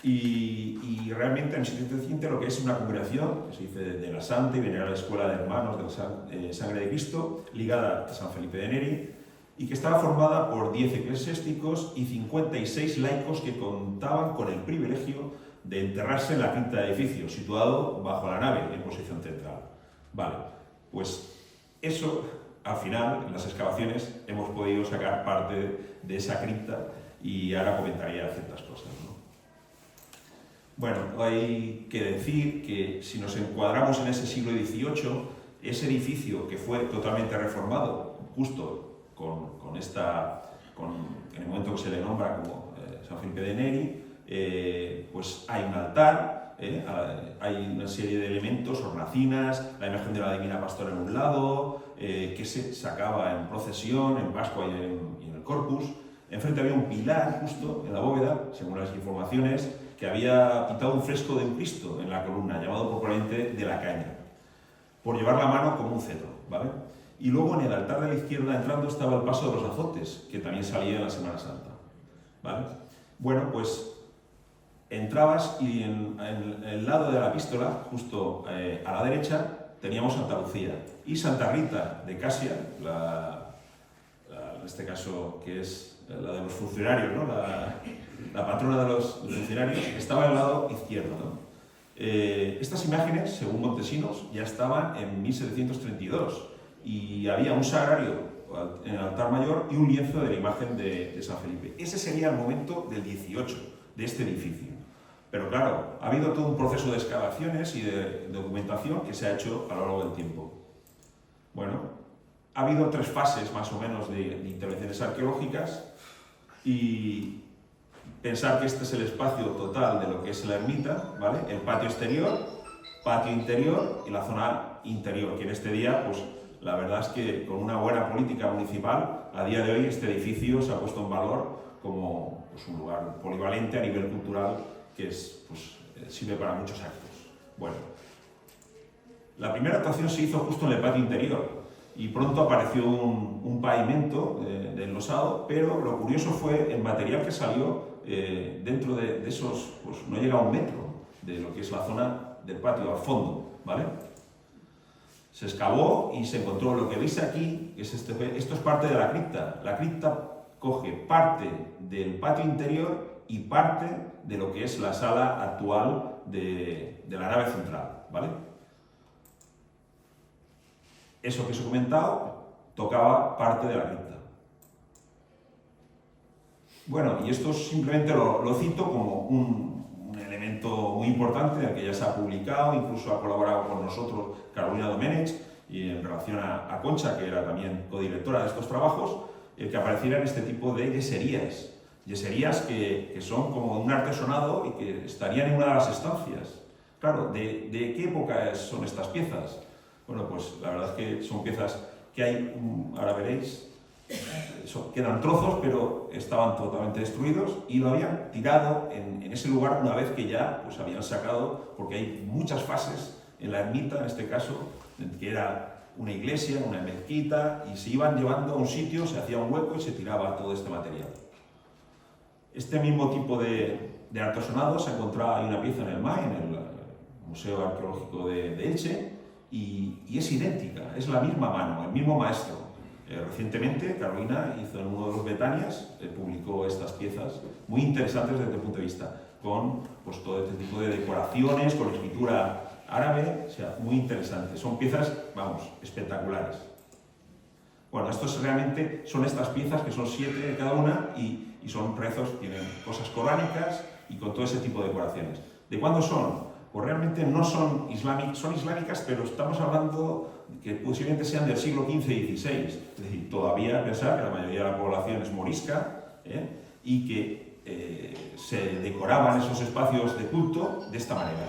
Y realmente en 1715 lo que es una congregación, que se dice de la Santa y Venerable Escuela de Hermanos de la Sangre de Cristo, ligada a San Felipe de Neri, y que estaba formada por 10 eclesiásticos y 56 laicos que contaban con el privilegio de enterrarse en la quinta de edificio, situado bajo la nave, en posición central. Vale, pues eso, al final, en las excavaciones, hemos podido sacar parte de esa cripta y ahora comentaría ciertas cosas, ¿no? Bueno, hay que decir que si nos encuadramos en ese siglo XVIII, ese edificio que fue totalmente reformado, justo en el momento que se le nombra como San Felipe de Neri, pues hay un altar, hay una serie de elementos, hornacinas, la imagen de la Divina Pastora en un lado, que se sacaba en procesión, en Pascua y en el Corpus. Enfrente había un pilar justo en la bóveda, según las informaciones, que había pintado un fresco de un Cristo en la columna, llamado popularmente de la Caña, por llevar la mano como un cetro, ¿vale? Y luego en el altar de la izquierda entrando estaba el paso de los azotes, que también salía en la Semana Santa, ¿vale? Bueno, pues entrabas y en el lado de la epístola, justo a la derecha, teníamos Santa Lucía y Santa Rita de Casia, en este caso que es la de los funcionarios, ¿no? La patrona de los funcionarios, estaba al lado izquierdo, ¿no? Estas imágenes, según Montesinos, ya estaban en 1732 y había un sagrario en el altar mayor y un lienzo de la imagen de San Felipe. Ese sería el momento del 18, de este edificio. Pero claro, ha habido todo un proceso de excavaciones y de documentación que se ha hecho a lo largo del tiempo. Bueno, ha habido 3 fases más o menos de intervenciones arqueológicas y pensar que este es el espacio total de lo que es la ermita, ¿vale? El patio exterior, patio interior y la zona interior, que en este día, pues la verdad es que con una buena política municipal, a día de hoy este edificio se ha puesto en valor como pues, un lugar polivalente a nivel cultural que es, pues, sirve para muchos actos. Bueno, la primera actuación se hizo justo en el patio interior y pronto apareció un pavimento de enlosado, pero lo curioso fue el material que salió dentro de esos, pues no llega a 1 metro de lo que es la zona del patio al fondo, ¿vale? Se excavó y se encontró lo que veis aquí, que es esto es parte de la cripta. La cripta coge parte del patio interior y parte de lo que es la sala actual de la nave central, ¿vale? Eso que os he comentado tocaba parte de la cripta. Bueno, y esto simplemente lo cito como un elemento muy importante, en el que ya se ha publicado, incluso ha colaborado con nosotros Carolina Domenech, y en relación a Concha, que era también codirectora de estos trabajos, el que aparecieran este tipo de yeserías. Yeserías que son como un artesonado y que estarían en una de las estancias. Claro, ¿de qué época son estas piezas? Bueno, pues la verdad es que son piezas que hay, ahora veréis, quedan trozos, pero estaban totalmente destruidos y lo habían tirado en ese lugar una vez que ya pues, habían sacado, porque hay muchas fases en la ermita, en este caso, que era una iglesia, una mezquita, y se iban llevando a un sitio, se hacía un hueco y se tiraba todo este material. Este mismo tipo de artesonado se encontraba, hay una pieza en el MAE, en el Museo Arqueológico de Elche, y es idéntica, es la misma mano, el mismo maestro. Recientemente, Carolina hizo en uno de los Betanias, publicó estas piezas muy interesantes desde el punto de vista, con pues, todo este tipo de decoraciones, con escritura árabe, o sea, muy interesante. Son piezas, vamos, espectaculares. Bueno, estos realmente son estas piezas, que son 7 de cada una, y son rezos, tienen cosas coránicas y con todo ese tipo de decoraciones. ¿De cuándo son? Pues realmente no son islámicas, son islámicas, pero estamos hablando que posiblemente sean del siglo XV y XVI. Es decir, todavía pensar que la mayoría de la población es morisca y que se decoraban esos espacios de culto de esta manera.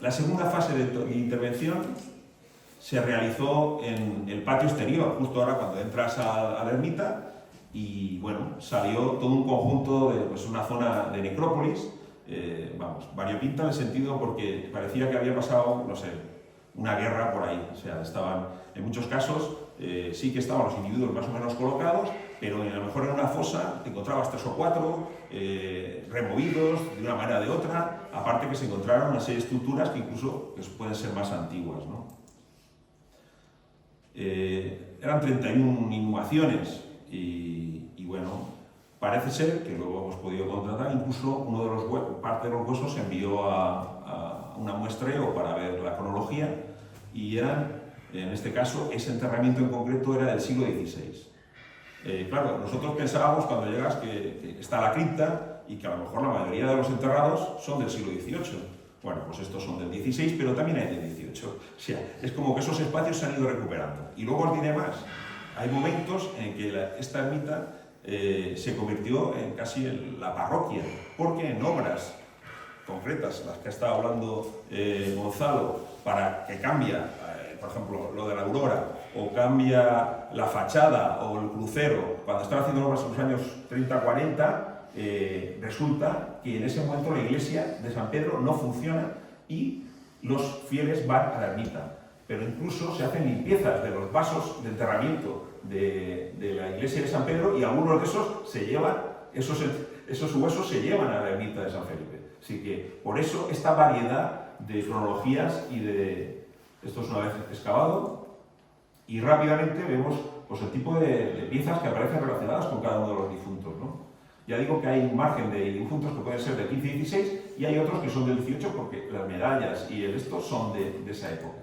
La segunda fase de intervención se realizó en el patio exterior, justo ahora cuando entras a la ermita, y bueno, salió todo un conjunto de pues, una zona de necrópolis, vamos, variopinta en el sentido porque parecía que había pasado, no sé, una guerra por ahí. O sea, estaban, en muchos casos, sí que estaban los individuos más o menos colocados, pero a lo mejor en una fosa te encontrabas 3 o 4 removidos de una manera o de otra, aparte que se encontraron una serie de estructuras que incluso pues, pueden ser más antiguas, ¿no? Eran 31 inhumaciones y bueno, parece ser que luego hemos podido contratar, incluso uno de los parte de los huesos se envió a una muestreo para ver la cronología y eran, en este caso, ese enterramiento en concreto era del siglo XVI. Claro, nosotros pensábamos cuando llegas que está la cripta y que a lo mejor la mayoría de los enterrados son del siglo XVIII. Bueno, pues estos son del XVI, pero también hay del XVIII. O sea, es como que esos espacios se han ido recuperando. Y luego os diré más. Hay momentos en que esta ermita se convirtió en casi en la parroquia, porque en obras concretas, las que ha estado hablando Gonzalo, para que cambia, por ejemplo, lo de la Aurora, o cambia la fachada o el crucero, cuando están haciendo obras en los años 30-40, resulta que en ese momento la iglesia de San Pedro no funciona y los fieles van a la ermita. Pero incluso se hacen limpiezas de los vasos de enterramiento de la iglesia de San Pedro y algunos de esos se llevan, esos huesos se llevan a la ermita de San Felipe. Así que por eso esta variedad de cronologías y de... Esto es una vez excavado y rápidamente vemos pues, el tipo de piezas que aparecen relacionadas con cada uno de los difuntos, ¿no? Ya digo que hay un margen de difuntos que pueden ser del 15 y 16 y hay otros que son del 18 porque las medallas y esto son de esa época.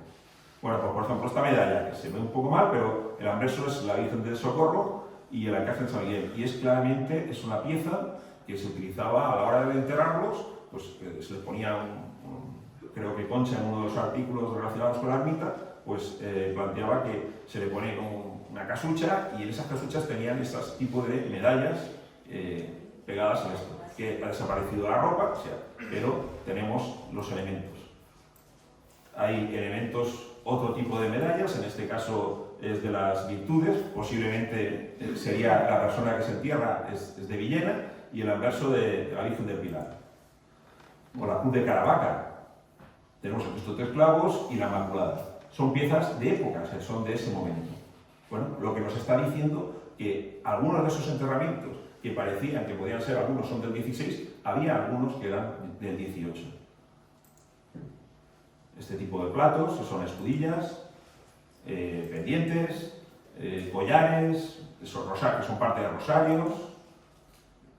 Bueno, pues por ejemplo esta medalla que se ve un poco mal, pero el anverso es la Virgen del Socorro y el Arcángel San Miguel. Y es claramente, es una pieza que se utilizaba a la hora de enterrarlos, pues se les ponía, creo que Concha en uno de los artículos relacionados con la ermita, pues planteaba que se le pone como una casucha y en esas casuchas tenían esos tipos de medallas pegadas a esto, que ha desaparecido la ropa, o sea, pero tenemos los elementos. Hay elementos, otro tipo de medallas, en este caso es de las virtudes, posiblemente sería la persona que se entierra es de Villena, y el anverso de la Virgen del Pilar. O la Cruz de Caravaca, tenemos el Cristo de tres clavos y la Inmaculada. Son piezas de época, o sea, son de ese momento. Bueno, lo que nos está diciendo que algunos de esos enterramientos que parecían que podían ser, algunos son del 16, había algunos que eran del 18. Este tipo de platos, que son escudillas, pendientes, collares, esos que son parte de rosarios,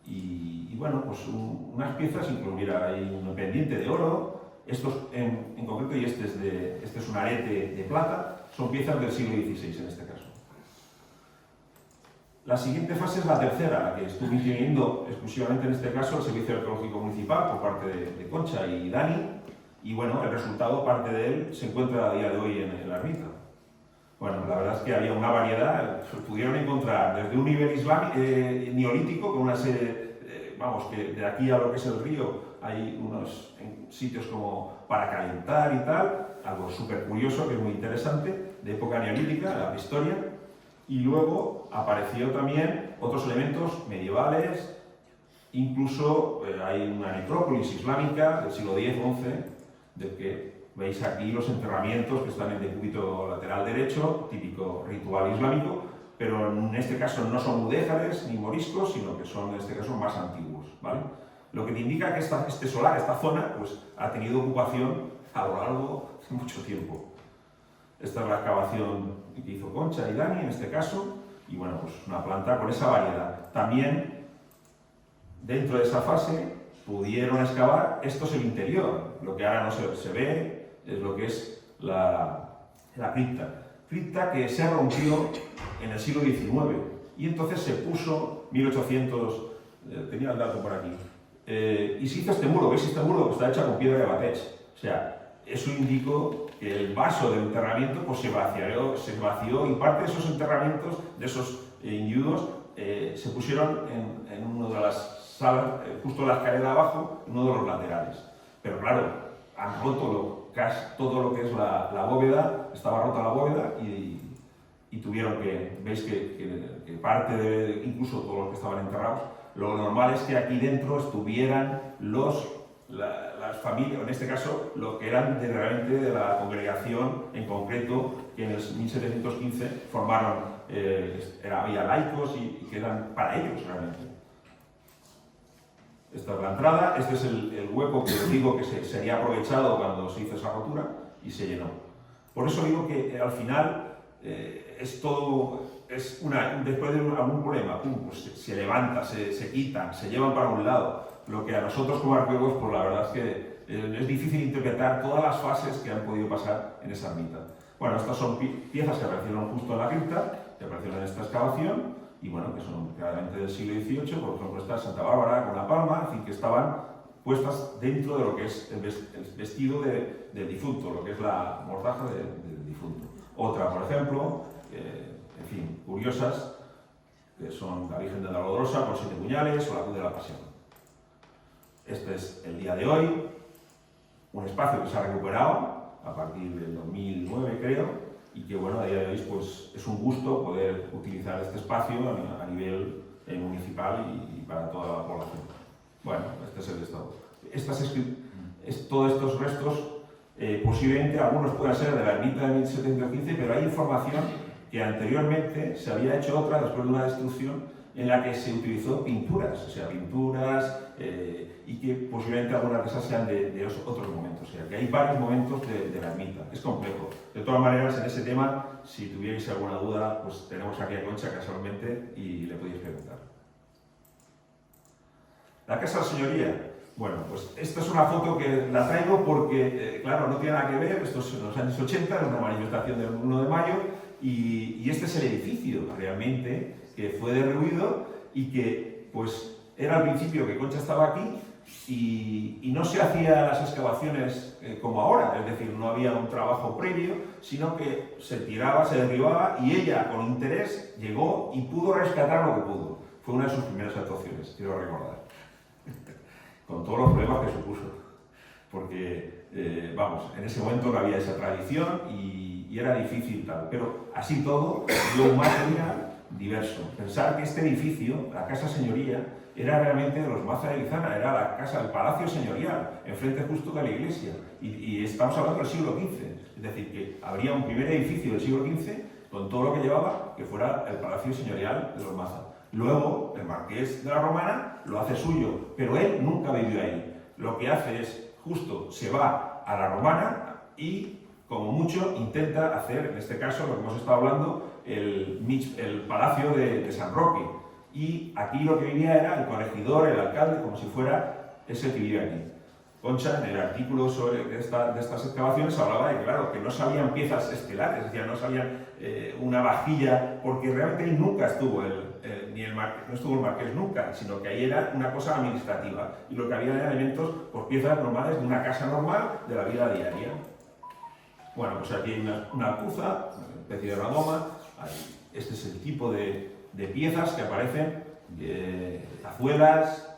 y bueno, pues unas piezas, incluso mira, hay un pendiente de oro, estos en concreto, y este es un arete de plata, son piezas del siglo XVI en este caso. La siguiente fase es la tercera, la que estuve teniendo exclusivamente en este caso el Servicio Arqueológico Municipal por parte de Concha y Dani, y bueno, el resultado, parte de él, se encuentra a día de hoy en la ermita. Bueno, la verdad es que había una variedad, pudieron encontrar desde un nivel neolítico, con una serie, vamos, que de aquí a lo que es el río hay unos sitios como para calentar y tal, algo súper curioso, que es muy interesante, de época neolítica, la prehistoria, y luego apareció también otros elementos medievales, incluso hay una necrópolis islámica del siglo X-XI, del que veis aquí los enterramientos que están en el decúbito lateral derecho, típico ritual islámico, pero en este caso no son mudéjares ni moriscos, sino que son en este caso más antiguos, ¿vale? Lo que te indica que este solar, esta zona, pues ha tenido ocupación a lo largo de mucho tiempo. Esta es la excavación que hizo Concha y Dani en este caso, y bueno, pues una planta con esa variedad. También, dentro de esa fase, pudieron excavar, esto es el interior, lo que ahora no se ve es lo que es la cripta que se rompió en el siglo XIX, y entonces se puso 1800, tenía el dato por aquí, y se hizo este muro, ¿veis este muro? Que está hecho con piedra de batech, o sea, eso indicó que el vaso del enterramiento pues, se vació, y parte de esos enterramientos, de esos individuos, se pusieron en una de las salas, justo en la escalera abajo, en uno de los laterales. Pero claro, han roto todo lo que es la bóveda, estaba rota la bóveda y tuvieron que, veis que parte de, incluso todos los que estaban enterrados, lo normal es que aquí dentro estuvieran las familias, en este caso, lo que eran realmente de la congregación en concreto, que en el 1715 formaron, había laicos y que eran para ellos realmente. Esta es la entrada, este es el hueco que os digo que sería aprovechado cuando se hizo esa rotura y se llenó. Por eso digo que al final es todo, después de algún problema, pues se levanta, se quitan, se llevan para un lado. Lo que a nosotros como arqueólogos, pues la verdad es que es difícil interpretar todas las fases que han podido pasar en esa ermita. Bueno, estas son piezas que aparecieron justo en la cripta, que aparecieron en esta excavación, y bueno, que son claramente del siglo XVIII, por ejemplo, esta Santa Bárbara con la palma, en fin, que estaban puestas dentro de lo que es el vestido del difunto, lo que es la mordaza del difunto. Otra, por ejemplo, en fin, curiosas, que son la Virgen de la Dolorosa con 7 puñales o la Cruz de la Pasión. Este es el día de hoy, un espacio que se ha recuperado a partir del 2009, creo, y que bueno, a día de hoy pues, es un gusto poder utilizar este espacio a nivel municipal y para toda la población. Bueno, este es el estado. Todos estos restos, posiblemente algunos puedan ser de la ermita de 1715, pero hay información que anteriormente se había hecho otra, después de una destrucción, en la que se utilizó pinturas, o sea, pinturas, y que posiblemente algunas de esas sean de otros momentos. O sea, que hay varios momentos de la ermita. Es complejo. De todas maneras, en ese tema, si tuvierais alguna duda, pues tenemos aquí a Concha casualmente y le podéis preguntar. La Casa de la Señoría. Bueno, pues esta es una foto que la traigo porque, claro, no tiene nada que ver. Esto es en los años 80, es una manifestación del 1 de mayo, y este es el edificio realmente que fue derruido y que, pues, era al principio que Concha estaba aquí y no se hacían las excavaciones como ahora, es decir, no había un trabajo previo, sino que se tiraba, se derribaba y ella, con interés, llegó y pudo rescatar lo que pudo. Fue una de sus primeras actuaciones, quiero recordar, con todos los problemas que supuso, porque, vamos, en ese momento no había esa tradición y era difícil tal, pero así todo dio un material diverso. Pensar que este edificio, la Casa Señoría, era realmente de los Maza de Guizana, era la casa, el palacio señorial, enfrente justo de la iglesia, y estamos hablando del siglo XV, es decir, que habría un primer edificio del siglo XV con todo lo que llevaba, que fuera el palacio señorial de los Maza. Luego, el marqués de la Romana lo hace suyo, pero él nunca vivió ahí. Lo que hace es, justo, se va a la Romana y, como mucho, intenta hacer, en este caso, lo que hemos estado hablando, el palacio de San Roque. Y aquí lo que vivía era el corregidor, el alcalde, como si fuera ese que vive aquí. Concha, en el artículo sobre estas excavaciones, hablaba de que, claro, que no salían piezas estelares, es decir, no salían una vajilla, porque realmente él nunca estuvo, no estuvo el marqués nunca, sino que ahí era una cosa administrativa. Y lo que había eran elementos, pues piezas normales de una casa normal de la vida diaria. Bueno, pues aquí hay una alcuza, una especie de radoma. Este es el tipo de piezas que aparecen, cazuelas.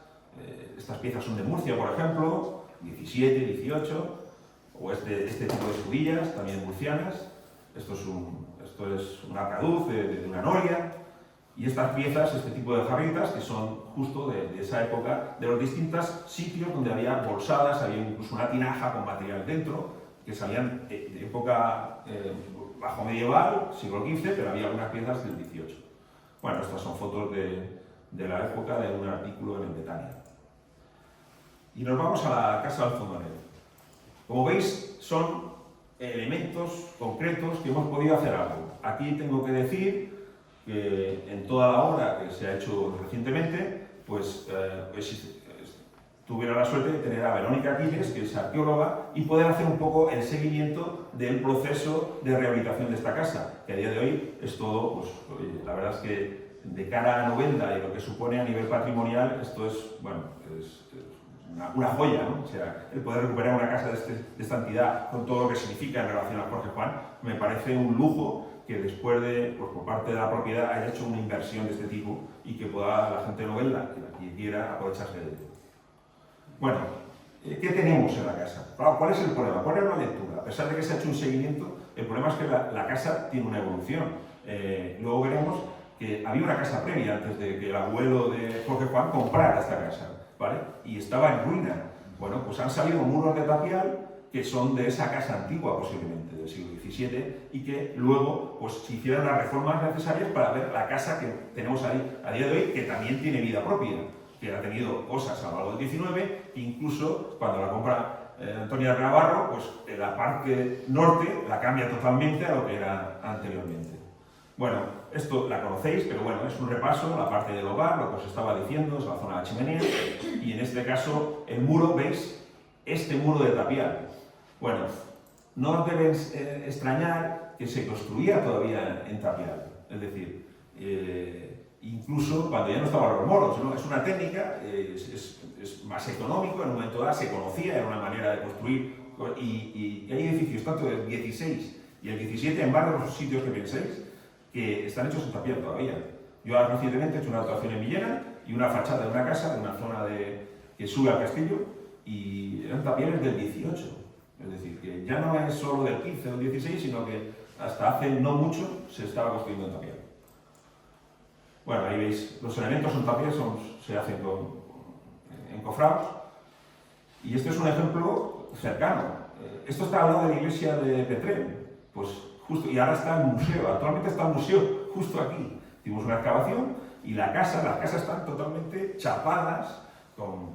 Estas piezas son de Murcia, por ejemplo, 17, 18, o este tipo de escudillas, también murcianas. Esto es un arcaduz de una noria. Y estas piezas, este tipo de jarritas, que son justo de esa época, de los distintos sitios donde había bolsadas, había incluso una tinaja con material dentro, que salían de época bajo medieval, siglo XV, pero había algunas piezas del XVIII. Bueno, estas son fotos de la época de un artículo en el Betania. Y nos vamos a la casa del Fondonet. Como veis, son elementos concretos que hemos podido hacer algo. Aquí tengo que decir que en toda la obra que se ha hecho recientemente, pues tuviera la suerte de tener a Verónica Aquiles, que es arqueóloga, y poder hacer un poco el seguimiento del proceso de rehabilitación de esta casa, que a día de hoy es todo, pues la verdad es que de cara a Novelda y lo que supone a nivel patrimonial, esto es, bueno, es una joya, ¿no? O sea, el poder recuperar una casa de esta entidad con todo lo que significa en relación a Jorge Juan, me parece un lujo que después de, pues por parte de la propiedad, haya hecho una inversión de este tipo y que pueda la gente de Novelda, que quiera, aprovecharse de ello. Bueno, ¿qué tenemos en la casa? ¿Cuál es el problema? ¿Cuál es la lectura? A pesar de que se ha hecho un seguimiento, el problema es que la casa tiene una evolución. Luego veremos que había una casa previa antes de que el abuelo de Jorge Juan comprara esta casa, ¿vale? Y estaba en ruina. Bueno, pues han salido muros de tapial que son de esa casa antigua, posiblemente, del siglo XVII, y que luego pues, se hicieron las reformas necesarias para ver la casa que tenemos ahí a día de hoy, que también tiene vida propia, que ha tenido cosas a lo largo del XIX, e incluso cuando la compra Antonia de Navarro, pues la parte norte la cambia totalmente a lo que era anteriormente. Bueno, esto la conocéis, pero bueno, es un repaso, la parte del hogar, lo que os estaba diciendo, es la zona de la chimenea, y en este caso el muro, ¿veis? Este muro de tapial. Bueno, no os deben extrañar que se construía todavía en tapial, es decir, incluso cuando ya no estaban los moros, ¿no? Es una técnica, es más económico, en un momento dado se conocía, era una manera de construir, y hay edificios tanto del 16 y el 17 en varios de los sitios que penséis, que están hechos en tapial todavía. Yo recientemente he hecho una actuación en Villena y una fachada de una casa, de una zona que sube al castillo, y eran tapiales del 18. Es decir, que ya no es solo del 15 o del 16, sino que hasta hace no mucho se estaba construyendo en tapial. Bueno, ahí veis, los elementos en tapial se hacen encofrados. Y este es un ejemplo cercano. Esto está al lado de la iglesia de Petrel, pues justo, y ahora está el museo, actualmente está el museo justo aquí. Hicimos una excavación y las casas están totalmente chapadas con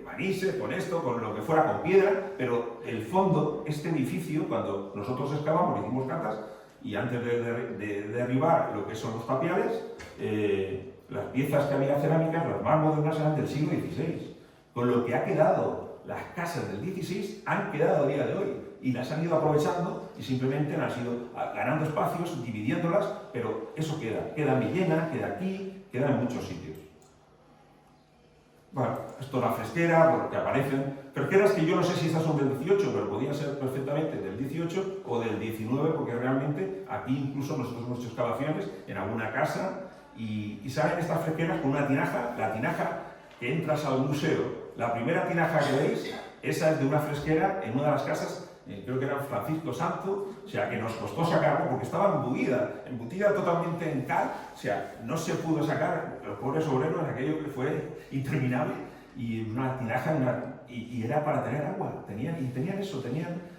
manises, con esto, con lo que fuera, con piedra, pero el fondo, este edificio, cuando nosotros excavamos, hicimos catas, y antes de derribar lo que son los tapiales, las piezas que había cerámicas, las más modernas, eran del siglo XVI. Con lo que ha quedado, las casas del XVI han quedado a día de hoy, y las han ido aprovechando, y simplemente han ido ganando espacios, dividiéndolas, pero eso queda en Villena, queda aquí, queda en muchos sitios. Esto es la fresquera, porque aparecen fresqueras que yo no sé si estas son del 18, pero podían ser perfectamente del 18 o del 19, porque realmente aquí incluso nosotros hemos hecho excavaciones en alguna casa y salen estas fresqueras con una tinaja, la tinaja que entras al museo, la primera tinaja que veis, esa es de una fresquera en una de las casas, creo que era Francisco Santo, o sea que nos costó sacarlo porque estaba embutida totalmente en cal, o sea, no se pudo sacar, los pobres obreros en aquello que fue interminable, y una tinaja, y era para tener agua, tenían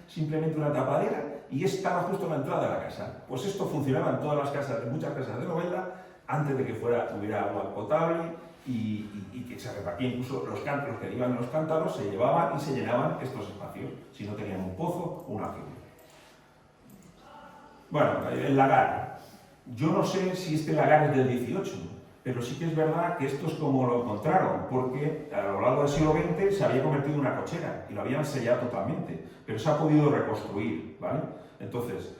simplemente una tapadera y estaba justo en la entrada de la casa. Pues esto funcionaba en todas las casas, en muchas casas de Novelda, antes de que hubiera agua potable y que se repartía incluso los que iban en los cántaros, se llevaban y se llenaban estos espacios, si no tenían un pozo o una fibra. Bueno, el lagar. Yo no sé si este lagar es del 18, pero sí que es verdad que esto es como lo encontraron, porque a lo largo del siglo XX se había convertido en una cochera y lo habían sellado totalmente, pero se ha podido reconstruir, ¿vale? Entonces,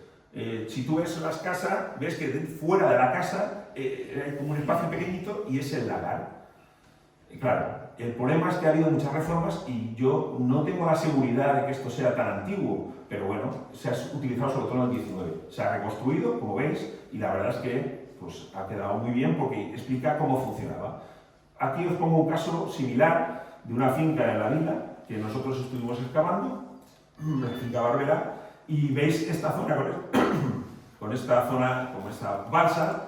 si tú ves las casas, ves que fuera de la casa hay como un espacio pequeñito y es el lagar. Y claro, el problema es que ha habido muchas reformas y yo no tengo la seguridad de que esto sea tan antiguo, pero bueno, se ha utilizado sobre todo en el 19. Se ha reconstruido, como veis, y la verdad es que pues, ha quedado muy bien porque explica cómo funcionaba. Aquí os pongo un caso similar de una finca en la vila que nosotros estuvimos excavando, la finca Barbera, y veis esta zona con esta balsa,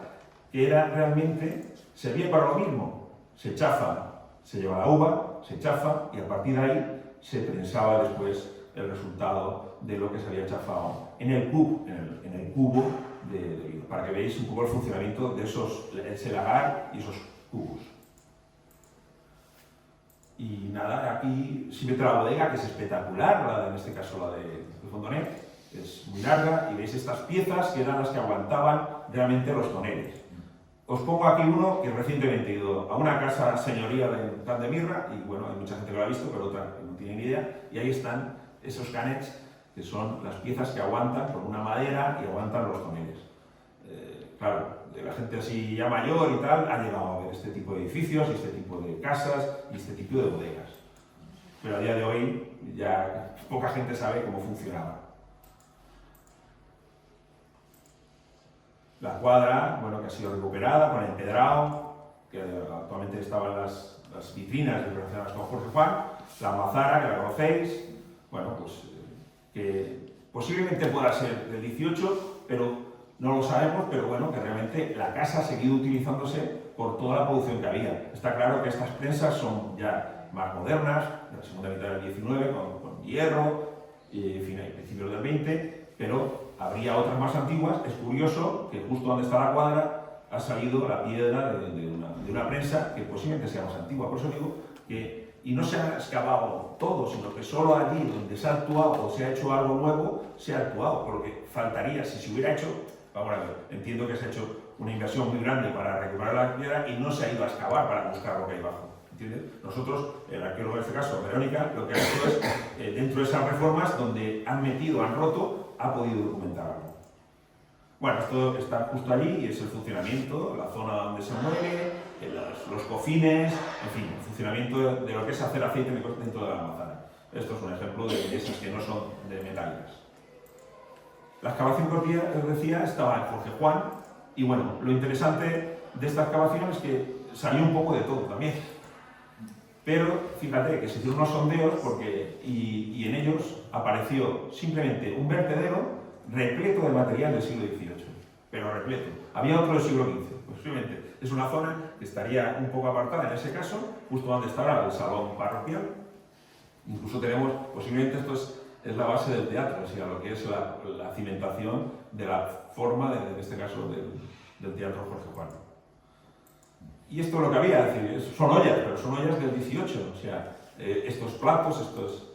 que era realmente, servía para lo mismo. Se chafa, se lleva la uva, se chafa y a partir de ahí se prensaba después el resultado de lo que se había chafado en el cubo de vino, para que veáis un poco el funcionamiento de ese lagar y esos cubos. Y nada, aquí simplemente la bodega, que es espectacular, en este caso la de Fondonet, es muy larga y veis estas piezas que eran las que aguantaban realmente los toneles. Os pongo aquí uno que recientemente he ido a una casa señoría de Can de Mirra, y bueno, hay mucha gente que lo ha visto, pero otra que no tiene ni idea, y ahí están esos canets, que son las piezas que aguantan con una madera y aguantan los toneles. Claro, la gente así ya mayor y tal ha llegado a ver este tipo de edificios, y este tipo de casas, y este tipo de bodegas. Pero a día de hoy ya poca gente sabe cómo funcionaba. La cuadra, bueno, que ha sido recuperada con el empedrado, que actualmente estaban las vitrinas relacionadas con Jorge Juan, la Mazara, que la conocéis, bueno, pues que posiblemente pueda ser del 18, pero no lo sabemos, pero bueno, que realmente la casa ha seguido utilizándose por toda la producción que había. Está claro que estas prensas son ya más modernas, de la segunda mitad del 19, con hierro, en fin, a principios del 20, pero habría otras más antiguas. Es curioso que justo donde está la cuadra ha salido la piedra de una prensa que posiblemente sea más antigua. Por eso digo que, y no se ha excavado todo, sino que solo allí donde se ha actuado o se ha hecho algo nuevo, se ha actuado, porque faltaría, si se hubiera hecho, vamos a ver, entiendo que se ha hecho una inversión muy grande para recuperar la piedra y no se ha ido a excavar para buscar lo que hay abajo. ¿Entiendes? Nosotros, el arqueólogo en este caso, Verónica, lo que ha hecho es, dentro de esas reformas, donde han roto, ha podido documentar algo. Bueno, esto está justo allí y es el funcionamiento, la zona donde se mueve, los cofines, en fin, el funcionamiento de lo que es hacer aceite dentro de la manzana. Esto es un ejemplo de esas que no son de metálicas. La excavación que os decía estaba en Jorge Juan, y bueno, lo interesante de esta excavación es que salió un poco de todo también. Pero fíjate que se hicieron unos sondeos y en ellos apareció simplemente un vertedero repleto de material del siglo XVIII, pero repleto. Había otro del siglo XV, posiblemente. Es una zona que estaría un poco apartada en ese caso, justo donde estará el salón parroquial. Incluso tenemos, posiblemente esto es la base del teatro, o sea, lo que es la cimentación de la forma, en este caso, del teatro Jorge Juan. Y esto es lo que había, es decir, son ollas, pero son ollas del 18, o sea, estos platos,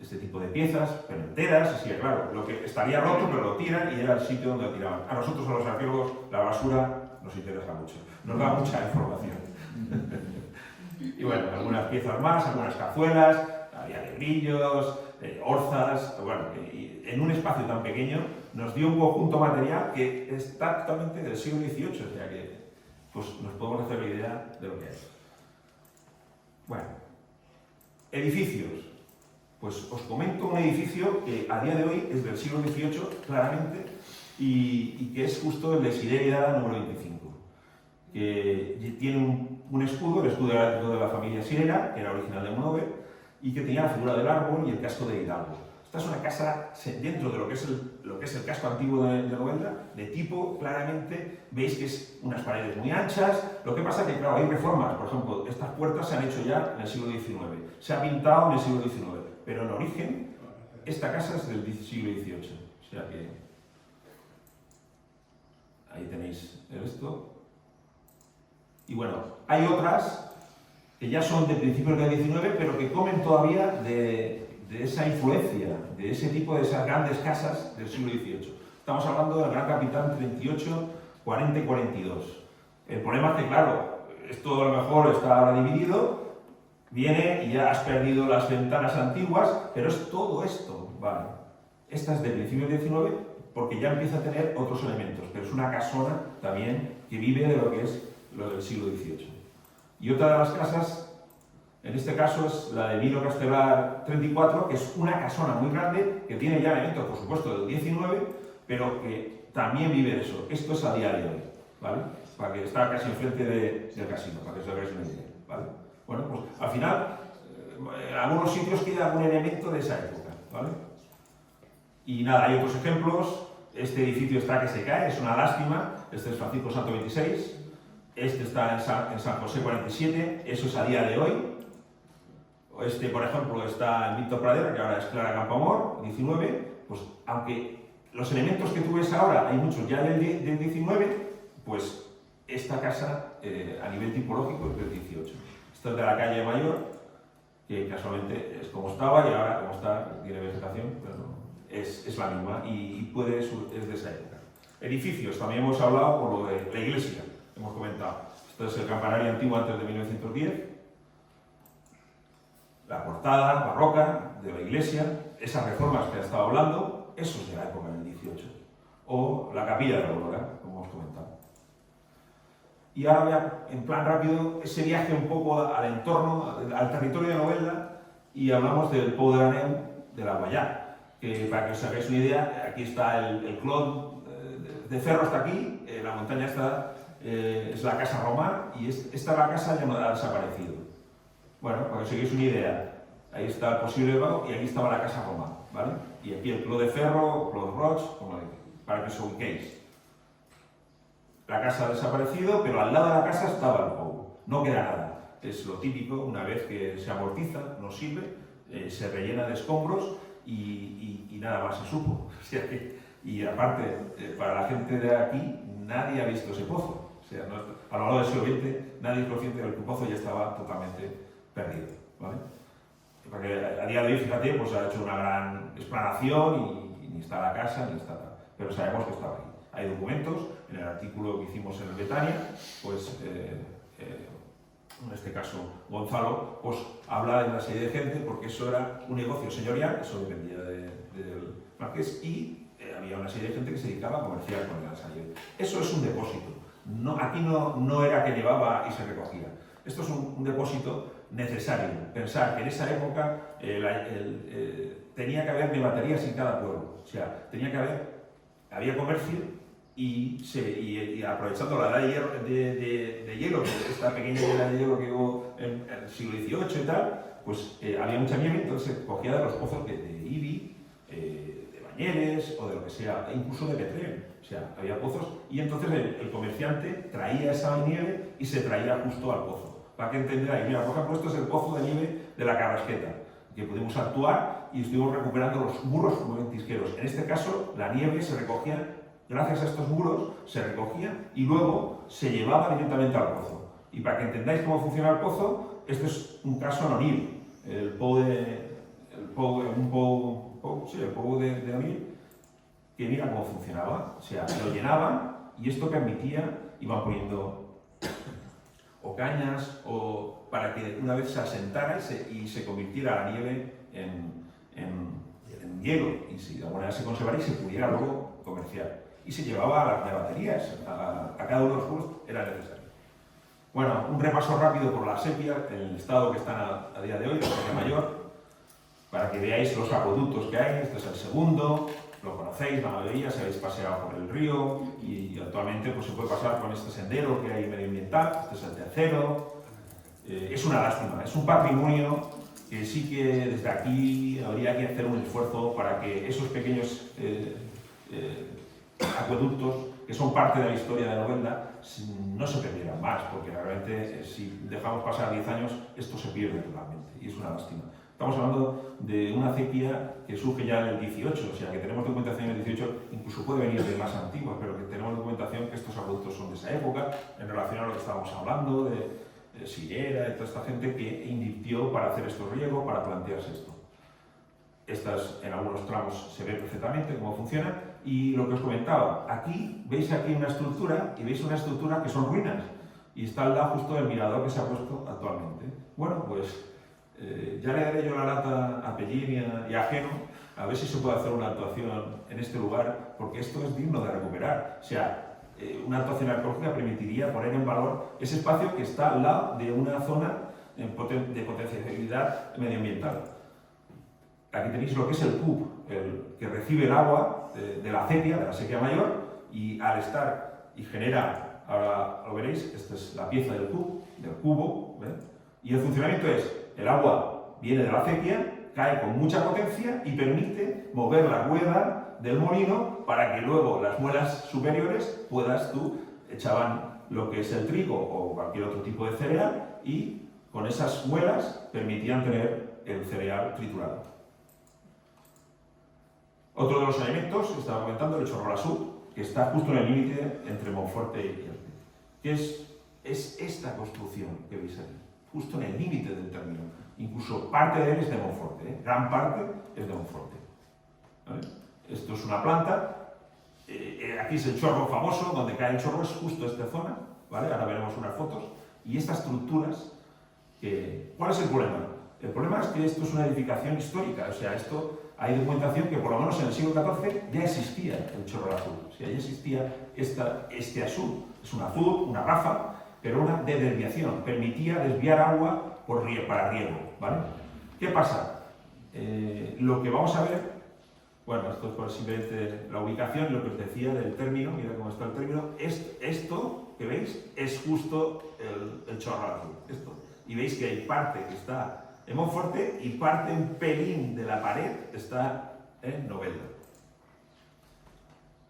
este tipo de piezas, pero enteras, así que claro, lo que estaría roto, pero lo tiran y era el sitio donde lo tiraban. A nosotros, a los arqueólogos, la basura nos interesa mucho, nos da mucha información. Y bueno, algunas piezas más, algunas cazuelas, había de grillos, orzas, bueno, y en un espacio tan pequeño nos dio un conjunto material que está actualmente del siglo XVIII, o sea que pues nos podemos hacer la idea de lo que es. Bueno, Edificios. Pues os comento un edificio que a día de hoy es del siglo XVIII, claramente, y que es justo el de Sirera número 25, que tiene un escudo, el escudo era de la familia Sirera, que era original de Monove, y que tenía la figura del árbol y el casco de Hidalgo. Esta es una casa dentro de lo que es el casco antiguo de Novelda, de tipo, claramente, veis que es unas paredes muy anchas. Lo que pasa es que, claro, hay reformas. Por ejemplo, estas puertas se han hecho ya en el siglo XIX, se ha pintado en el siglo XIX, pero en origen, esta casa es del siglo XVIII. O sea que ahí tenéis esto. Y bueno, hay otras que ya son de principios del XIX, pero que comen todavía de esa influencia, de ese tipo de esas grandes casas del siglo XVIII. Estamos hablando del Gran Capitán 38, 40 y 42. El problema es que, claro, esto a lo mejor está ahora dividido, viene y ya has perdido las ventanas antiguas, pero es todo esto, ¿vale? Esta es del principio del XIX porque ya empieza a tener otros elementos, pero es una casona también que vive de lo que es lo del siglo XVIII. Y otra de las casas, en este caso, es la de Vilo Castelar 34, que es una casona muy grande, que tiene ya elementos, por supuesto, del XIX, pero que también vive de eso. Esto es a día de hoy, ¿vale? Para que está casi enfrente del casino, para que se hagáis una idea, ¿vale? Bueno, pues al final, en algunos sitios queda algún elemento de esa época, ¿vale? Y nada, hay otros ejemplos. Este edificio está que se cae, es una lástima. Este es Francisco Santo 26. Este está en San José 47, eso es a día de hoy. Este, por ejemplo, está en Víctor Pradera, que ahora es Clara Campoamor, 19. Pues aunque los elementos que tú ves ahora, hay muchos ya del 19, pues esta casa a nivel tipológico es del 18. Esta es de la calle Mayor, que casualmente es como estaba y ahora como está, tiene vegetación, pero es la misma y es de esa época. Edificios, también hemos hablado por lo de la iglesia. Hemos comentado. Esto es el campanario antiguo antes de 1910. La portada barroca de la iglesia, esas reformas que ha estado hablando, eso es de la época del 18. O la capilla de la Aurora, como hemos comentado. Y ahora voy a, en plan rápido, ese viaje un poco al entorno, al territorio de Novelda, y hablamos del Pou de la Neu, de la Guayá, que para que os hagáis una idea, aquí está el clon de Ferro hasta aquí, la montaña está... es la Casa Romà y esta la casa ya no ha desaparecido. Bueno, para que os hagáis una idea, ahí está el posible vago y aquí estaba la Casa Romà, ¿vale? Y aquí el Clos de Ferro, Clos Roig, para que os ubiquéis. La casa ha desaparecido, pero al lado de la casa estaba el Pou. No queda nada. Es lo típico, una vez que se amortiza, no sirve, se rellena de escombros y nada más se supo. O sea y aparte, para la gente de aquí, nadie ha visto ese pozo. O sea, a lo largo del siglo XX, nadie es consciente de que el pozo ya estaba totalmente perdido, ¿vale? Porque a día de hoy, fíjate, pues ha hecho una gran explanación y ni está la casa, ni está tal. Pero sabemos que estaba ahí. Hay documentos, en el artículo que hicimos en el Betania, pues, en este caso Gonzalo, pues habla de una serie de gente, porque eso era un negocio señorial, eso dependía del marqués, y había una serie de gente que se dedicaba a comerciar con el Alsayer. Eso es un depósito. No, aquí no era que llevaba y se recogía. Esto es un depósito necesario. Pensar que en esa época tenía que haber nevaterías en cada pueblo. O sea, había comercio y aprovechando la edad de hielo, esta pequeña edad de hielo que hubo en el siglo XVIII y tal, pues había mucha nieve, entonces se cogía de los pozos de Ibi, de Bañeres o de lo que sea, incluso de Betrén. O sea, había pozos y entonces el comerciante traía esa nieve y se traía justo al pozo. Para que entendáis, mira, por ejemplo, esto es el pozo de nieve de la Carrasqueta, que pudimos actuar y estuvimos recuperando los muros ventisqueros. En este caso, la nieve se recogía, gracias a estos muros, se recogía y luego se llevaba directamente al pozo. Y para que entendáis cómo funciona el pozo, este es un caso anónimo. El Pou de Onil, que mira cómo funcionaba. O sea, lo llenaban y esto permitía, iban poniendo o cañas, o para que una vez se asentara y se convirtiera la nieve en hielo, y si de alguna manera se conservara y se pudiera luego comerciar. Y se llevaba a las nevaterías, a cada uno de los pueblos era necesario. Bueno, Bueno, un repaso rápido por la sepia, el estado que están a día de hoy, la sepia mayor, para que veáis los acueductos que hay. Este es el segundo, lo conocéis, la mayoría, se habéis paseado por el río y actualmente pues, se puede pasar con este sendero que hay medioambiental. Este es el tercero. Es una lástima, es un patrimonio que sí que desde aquí habría que hacer un esfuerzo para que esos pequeños acueductos que son parte de la historia de Novelda no se perdieran más, porque realmente si dejamos pasar 10 años esto se pierde totalmente y es una lástima. Estamos hablando de una acequia que surge ya en el 18, o sea que tenemos documentación en el 18, incluso puede venir de más antiguas, pero que tenemos documentación que estos acueductos son de esa época, en relación a lo que estábamos hablando, de Sillera, de toda esta gente que invirtió para hacer estos riegos, para plantearse esto. Estas en algunos tramos se ve perfectamente cómo funciona, y lo que os comentaba, aquí veis aquí una estructura, y veis una estructura que son ruinas, y está al lado justo del mirador que se ha puesto actualmente. Bueno, pues ya le daré yo la lata a Pellín y a Geno, a ver si se puede hacer una actuación en este lugar, porque esto es digno de recuperar. O sea, una actuación arqueológica permitiría poner en valor ese espacio que está al lado de una zona de potencialidad medioambiental. Aquí tenéis lo que es el CUP, el que recibe el agua de la sequía mayor, y al estar y genera, ahora lo veréis, esta es la pieza del CUP, del cubo, ¿ven? Y el funcionamiento es, el agua viene de la acequia, cae con mucha potencia y permite mover la rueda del molino para que luego las muelas superiores puedas tú, echaban lo que es el trigo o cualquier otro tipo de cereal y con esas muelas permitían tener el cereal triturado. Otro de los elementos que estaba comentando, el Chorrola Sur, que está justo en el límite entre Monforte y Elche, que es esta construcción que veis aquí, justo en el límite del término. Incluso parte de él es de Monforte, gran parte es de Monforte. ¿Vale? Esto es una planta, aquí es el chorro famoso, donde cae el chorro es justo esta zona, ¿vale? Ahora veremos unas fotos, y estas estructuras, ¿cuál es el problema? El problema es que esto es una edificación histórica, o sea, esto hay documentación que por lo menos en el siglo XIV ya existía el chorro azul, o sea, ya existía este azul, es un azul, una rafa, pero una de desviación, permitía desviar agua para riego, ¿vale? ¿Qué pasa? Lo que vamos a ver, bueno, esto es por simplemente la ubicación, lo que os decía del término, mira cómo está el término, esto que veis es justo el chorro azul, esto. Y veis que hay parte que está en Monforte y parte un pelín de la pared está en Novelda.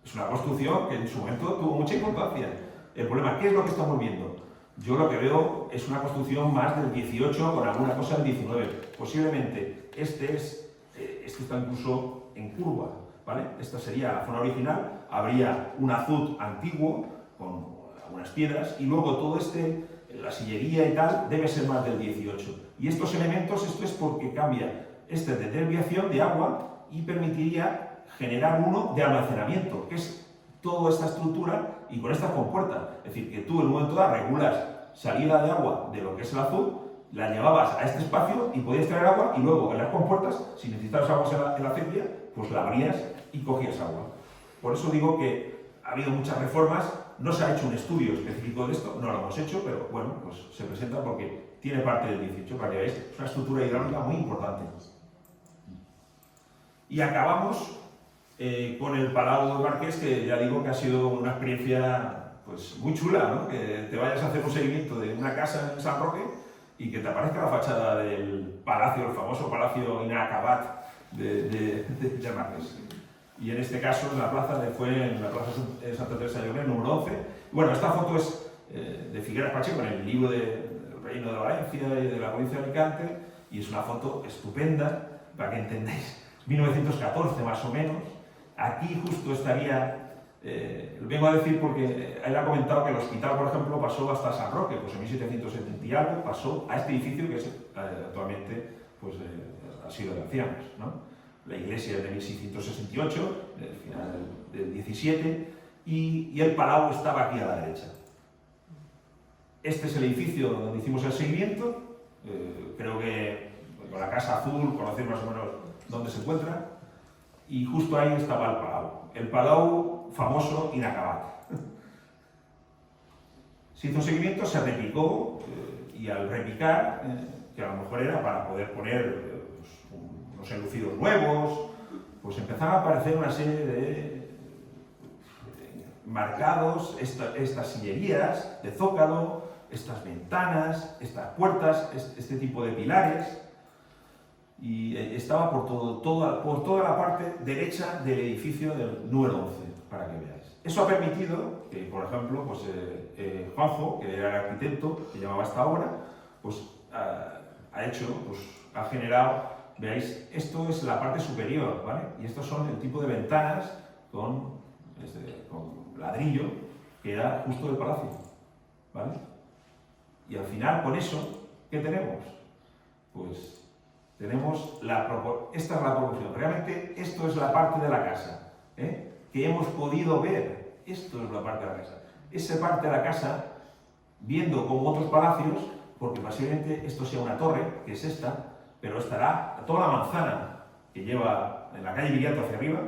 Es una construcción que en su momento tuvo mucha importancia. El problema, ¿qué es lo que estamos viendo? Yo lo que veo es una construcción más del 18 con alguna cosa del 19. Posiblemente este está incluso en curva, ¿vale? Esta sería la zona original, habría un azud antiguo con algunas piedras y luego todo la sillería y tal debe ser más del 18. Y estos elementos, esto es porque cambia de desviación de agua y permitiría generar uno de almacenamiento, que es toda esta estructura y con esta compuerta. Es decir, que tú en un momento dado regulas salida de agua de lo que es el azul, la llevabas a este espacio y podías traer agua y luego en las compuertas, si necesitabas agua en la acequia, pues la abrías y cogías agua. Por eso digo que ha habido muchas reformas, no se ha hecho un estudio específico de esto, no lo hemos hecho, pero bueno, pues se presenta porque tiene parte del 18, para que veáis, es una estructura hidráulica muy importante. Y acabamos con el Palau del Marqués, que ya digo que ha sido una experiencia pues, muy chula, ¿no? Que te vayas a hacer un seguimiento de una casa en San Roque y que te aparezca la fachada del palacio, el famoso palacio inacabat de Marqués. Y en este caso en la plaza en la plaza de Santa Teresa de Llobregat, número 11. Bueno, esta foto es de Figueras Pacheco, en el libro del Reino de Valencia y de la provincia de Alicante, y es una foto estupenda, para que entendáis, 1914 más o menos. Aquí justo estaría, vengo a decir porque él ha comentado que el hospital, por ejemplo, pasó hasta San Roque, pues en 1770 y algo, pasó a este edificio que es actualmente pues, asilo de ancianos, ¿no? La iglesia es de 1668, del final del 17, y el Palau estaba aquí a la derecha. Este es el edificio donde hicimos el seguimiento, creo que con la Casa Azul conocéis más o menos dónde se encuentra, y justo ahí estaba el Palau famoso inacabado. Se hizo un seguimiento, se repicó y al repicar, que a lo mejor era para poder poner pues, unos enlucidos nuevos, pues empezaban a aparecer una serie de marcados, estas sillerías de zócalo, estas ventanas, estas puertas, este tipo de pilares, y estaba por toda la parte derecha del edificio del número 11, para que veáis. Eso ha permitido que, por ejemplo, pues, Juanjo, que era el arquitecto que llevaba esta obra, pues ha generado, veáis, esto es la parte superior, ¿vale? Y estos son el tipo de ventanas con ladrillo, que era justo del palacio, ¿vale? Y al final, con eso, ¿qué tenemos? Pues tenemos esta es la proporción. Realmente esto es la parte de la casa, que hemos podido ver. Esto es la parte de la casa. Esa parte de la casa, viendo como otros palacios, porque posiblemente esto sea una torre, que es esta, pero estará toda la manzana que lleva en la calle Viriato hacia arriba,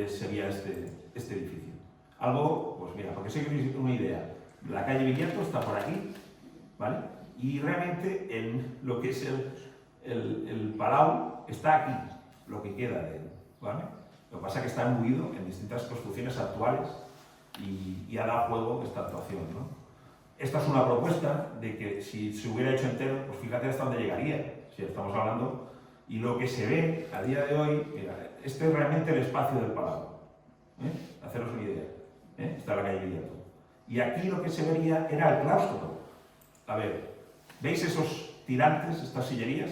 sería este edificio. Algo, pues mira, porque sé que tenéis una idea. La calle Viriato está por aquí, ¿vale? Y realmente lo que es el palau está aquí, lo que queda de él, ¿vale? Lo que pasa es que está embuido en distintas construcciones actuales y ha dado juego esta actuación, ¿no? Esta es una propuesta de que si se hubiera hecho entero, pues fíjate hasta dónde llegaría, si estamos hablando, y lo que se ve a día de hoy, mira, este es realmente el espacio del palau, haceros una idea, está la calle Viriato. Y aquí lo que se vería era el claustro. A ver, ¿veis esos tirantes, estas sillerías?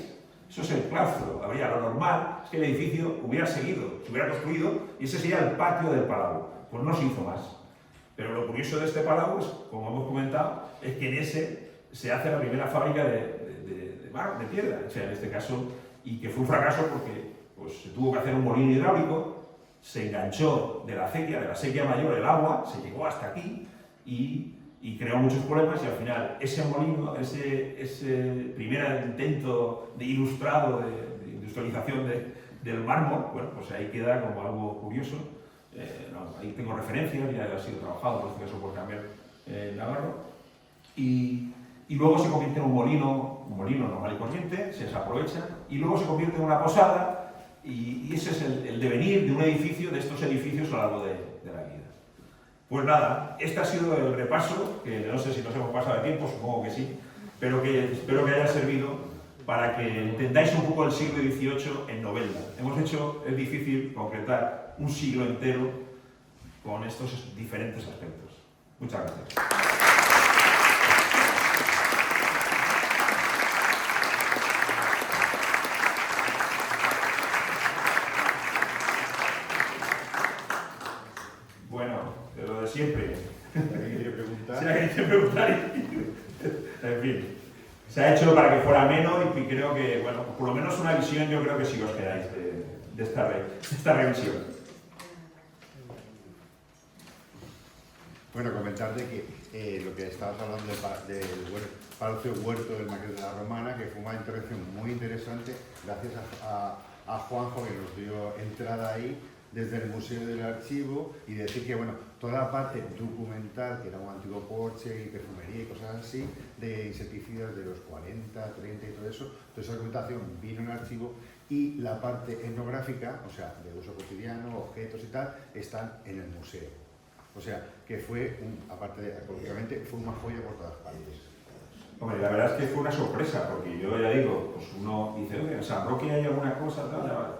Eso es el claustro. Habría lo normal es que el edificio hubiera seguido, se hubiera construido y ese sería el patio del palau. Pues no se hizo más. Pero lo curioso de este palau, como hemos comentado, es que en ese se hace la primera fábrica de piedra, o sea, en este caso, y que fue un fracaso porque pues, se tuvo que hacer un molino hidráulico, se enganchó de la sequía mayor el agua, se llegó hasta aquí y creó muchos problemas y al final ese molino, ese primer intento de ilustrado de industrialización del mármol, bueno, pues ahí queda como algo curioso. Ahí tengo referencias, ya ha sido trabajado por este caso por Camber Navarro, y luego se convierte en un molino normal y corriente, se desaprovecha, y luego se convierte en una posada, y ese es el devenir de un edificio, de estos edificios a lo largo de la vida. Pues nada, este ha sido el repaso, que no sé si nos hemos pasado de tiempo, supongo que sí, pero que espero que haya servido para que entendáis un poco el siglo XVIII en Novelda. Es difícil concretar un siglo entero con estos diferentes aspectos. Muchas gracias. Bueno, de lo de siempre. Si alguien quiere preguntar. Si alguien quiere preguntar. En fin, se ha hecho para que fuera ameno y creo que, bueno, por lo menos una visión yo creo que sí os quedáis de esta revisión. Bueno, comentarte que lo que estabas hablando del Palacio Huerto del Marqués de la Romana, que fue una intervención muy interesante, gracias a Juanjo, que nos dio entrada ahí desde el Museo del Archivo, y decir que, bueno, toda la parte documental, que era un antiguo porche y perfumería y cosas así, de insecticidas de los 40, 30 y todo eso, toda esa documentación vino en archivo, y la parte etnográfica, o sea, de uso cotidiano, objetos y tal, están en el museo. O sea, que fue, aparte de, obviamente, fue una joya por todas partes. Hombre, la verdad es que fue una sorpresa, porque yo ya digo, pues uno dice, oye, en San Roque hay alguna cosa, tal,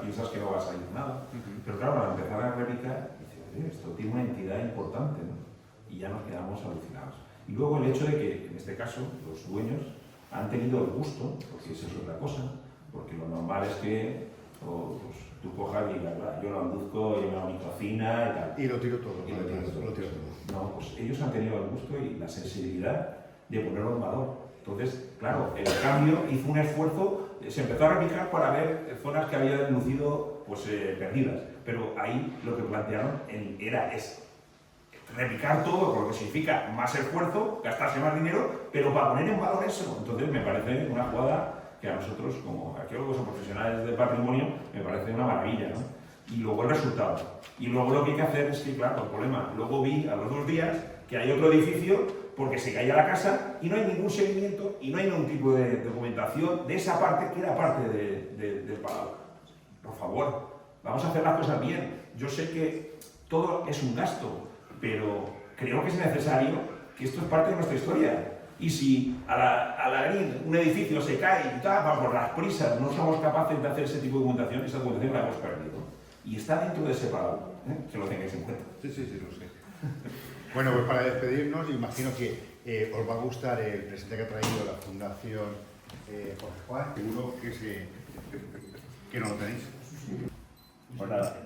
piensas que no va a salir nada. Pero claro, al empezar a replicar, dices, oye, esto tiene una entidad importante, ¿no? Y ya nos quedamos alucinados. Y luego el hecho de que, en este caso, los dueños han tenido el gusto, porque eso es otra cosa, porque lo normal es que pues, tú cojas y digas, yo lo anduzco, yo me hago mi cocina y tal. Y lo tiro todo. Y lo tiro todo. No, pues ellos han tenido el gusto y la sensibilidad de ponerlo en valor. Entonces, claro, el cambio hizo un esfuerzo, se empezó a replicar para ver zonas que habían lucido pues, perdidas. Pero ahí lo que plantearon era replicar todo, lo que significa más esfuerzo, gastarse más dinero, pero para poner en valor eso. Entonces me parece una jugada que a nosotros, como arqueólogos o profesionales del patrimonio, me parece una maravilla, ¿no? Y luego el resultado. Y luego lo que hay que hacer es que, claro, el problema, luego vi a los 2 días que hay otro edificio porque se caía la casa y no hay ningún seguimiento y no hay ningún tipo de documentación de esa parte que era parte del palau. Por favor, vamos a hacer las cosas bien. Yo sé que todo es un gasto, pero creo que es necesario que esto es parte de nuestra historia. Y si al abrir un edificio se cae y tal, por las prisas no somos capaces de hacer ese tipo de documentación, esa documentación la hemos perdido. Y está dentro de ese palau, que lo tengáis en cuenta. Sí, lo sé. Bueno, pues para despedirnos, imagino que os va a gustar el presente que ha traído la Fundación Jorge Juan. Seguro que no lo tenéis. Pues nada.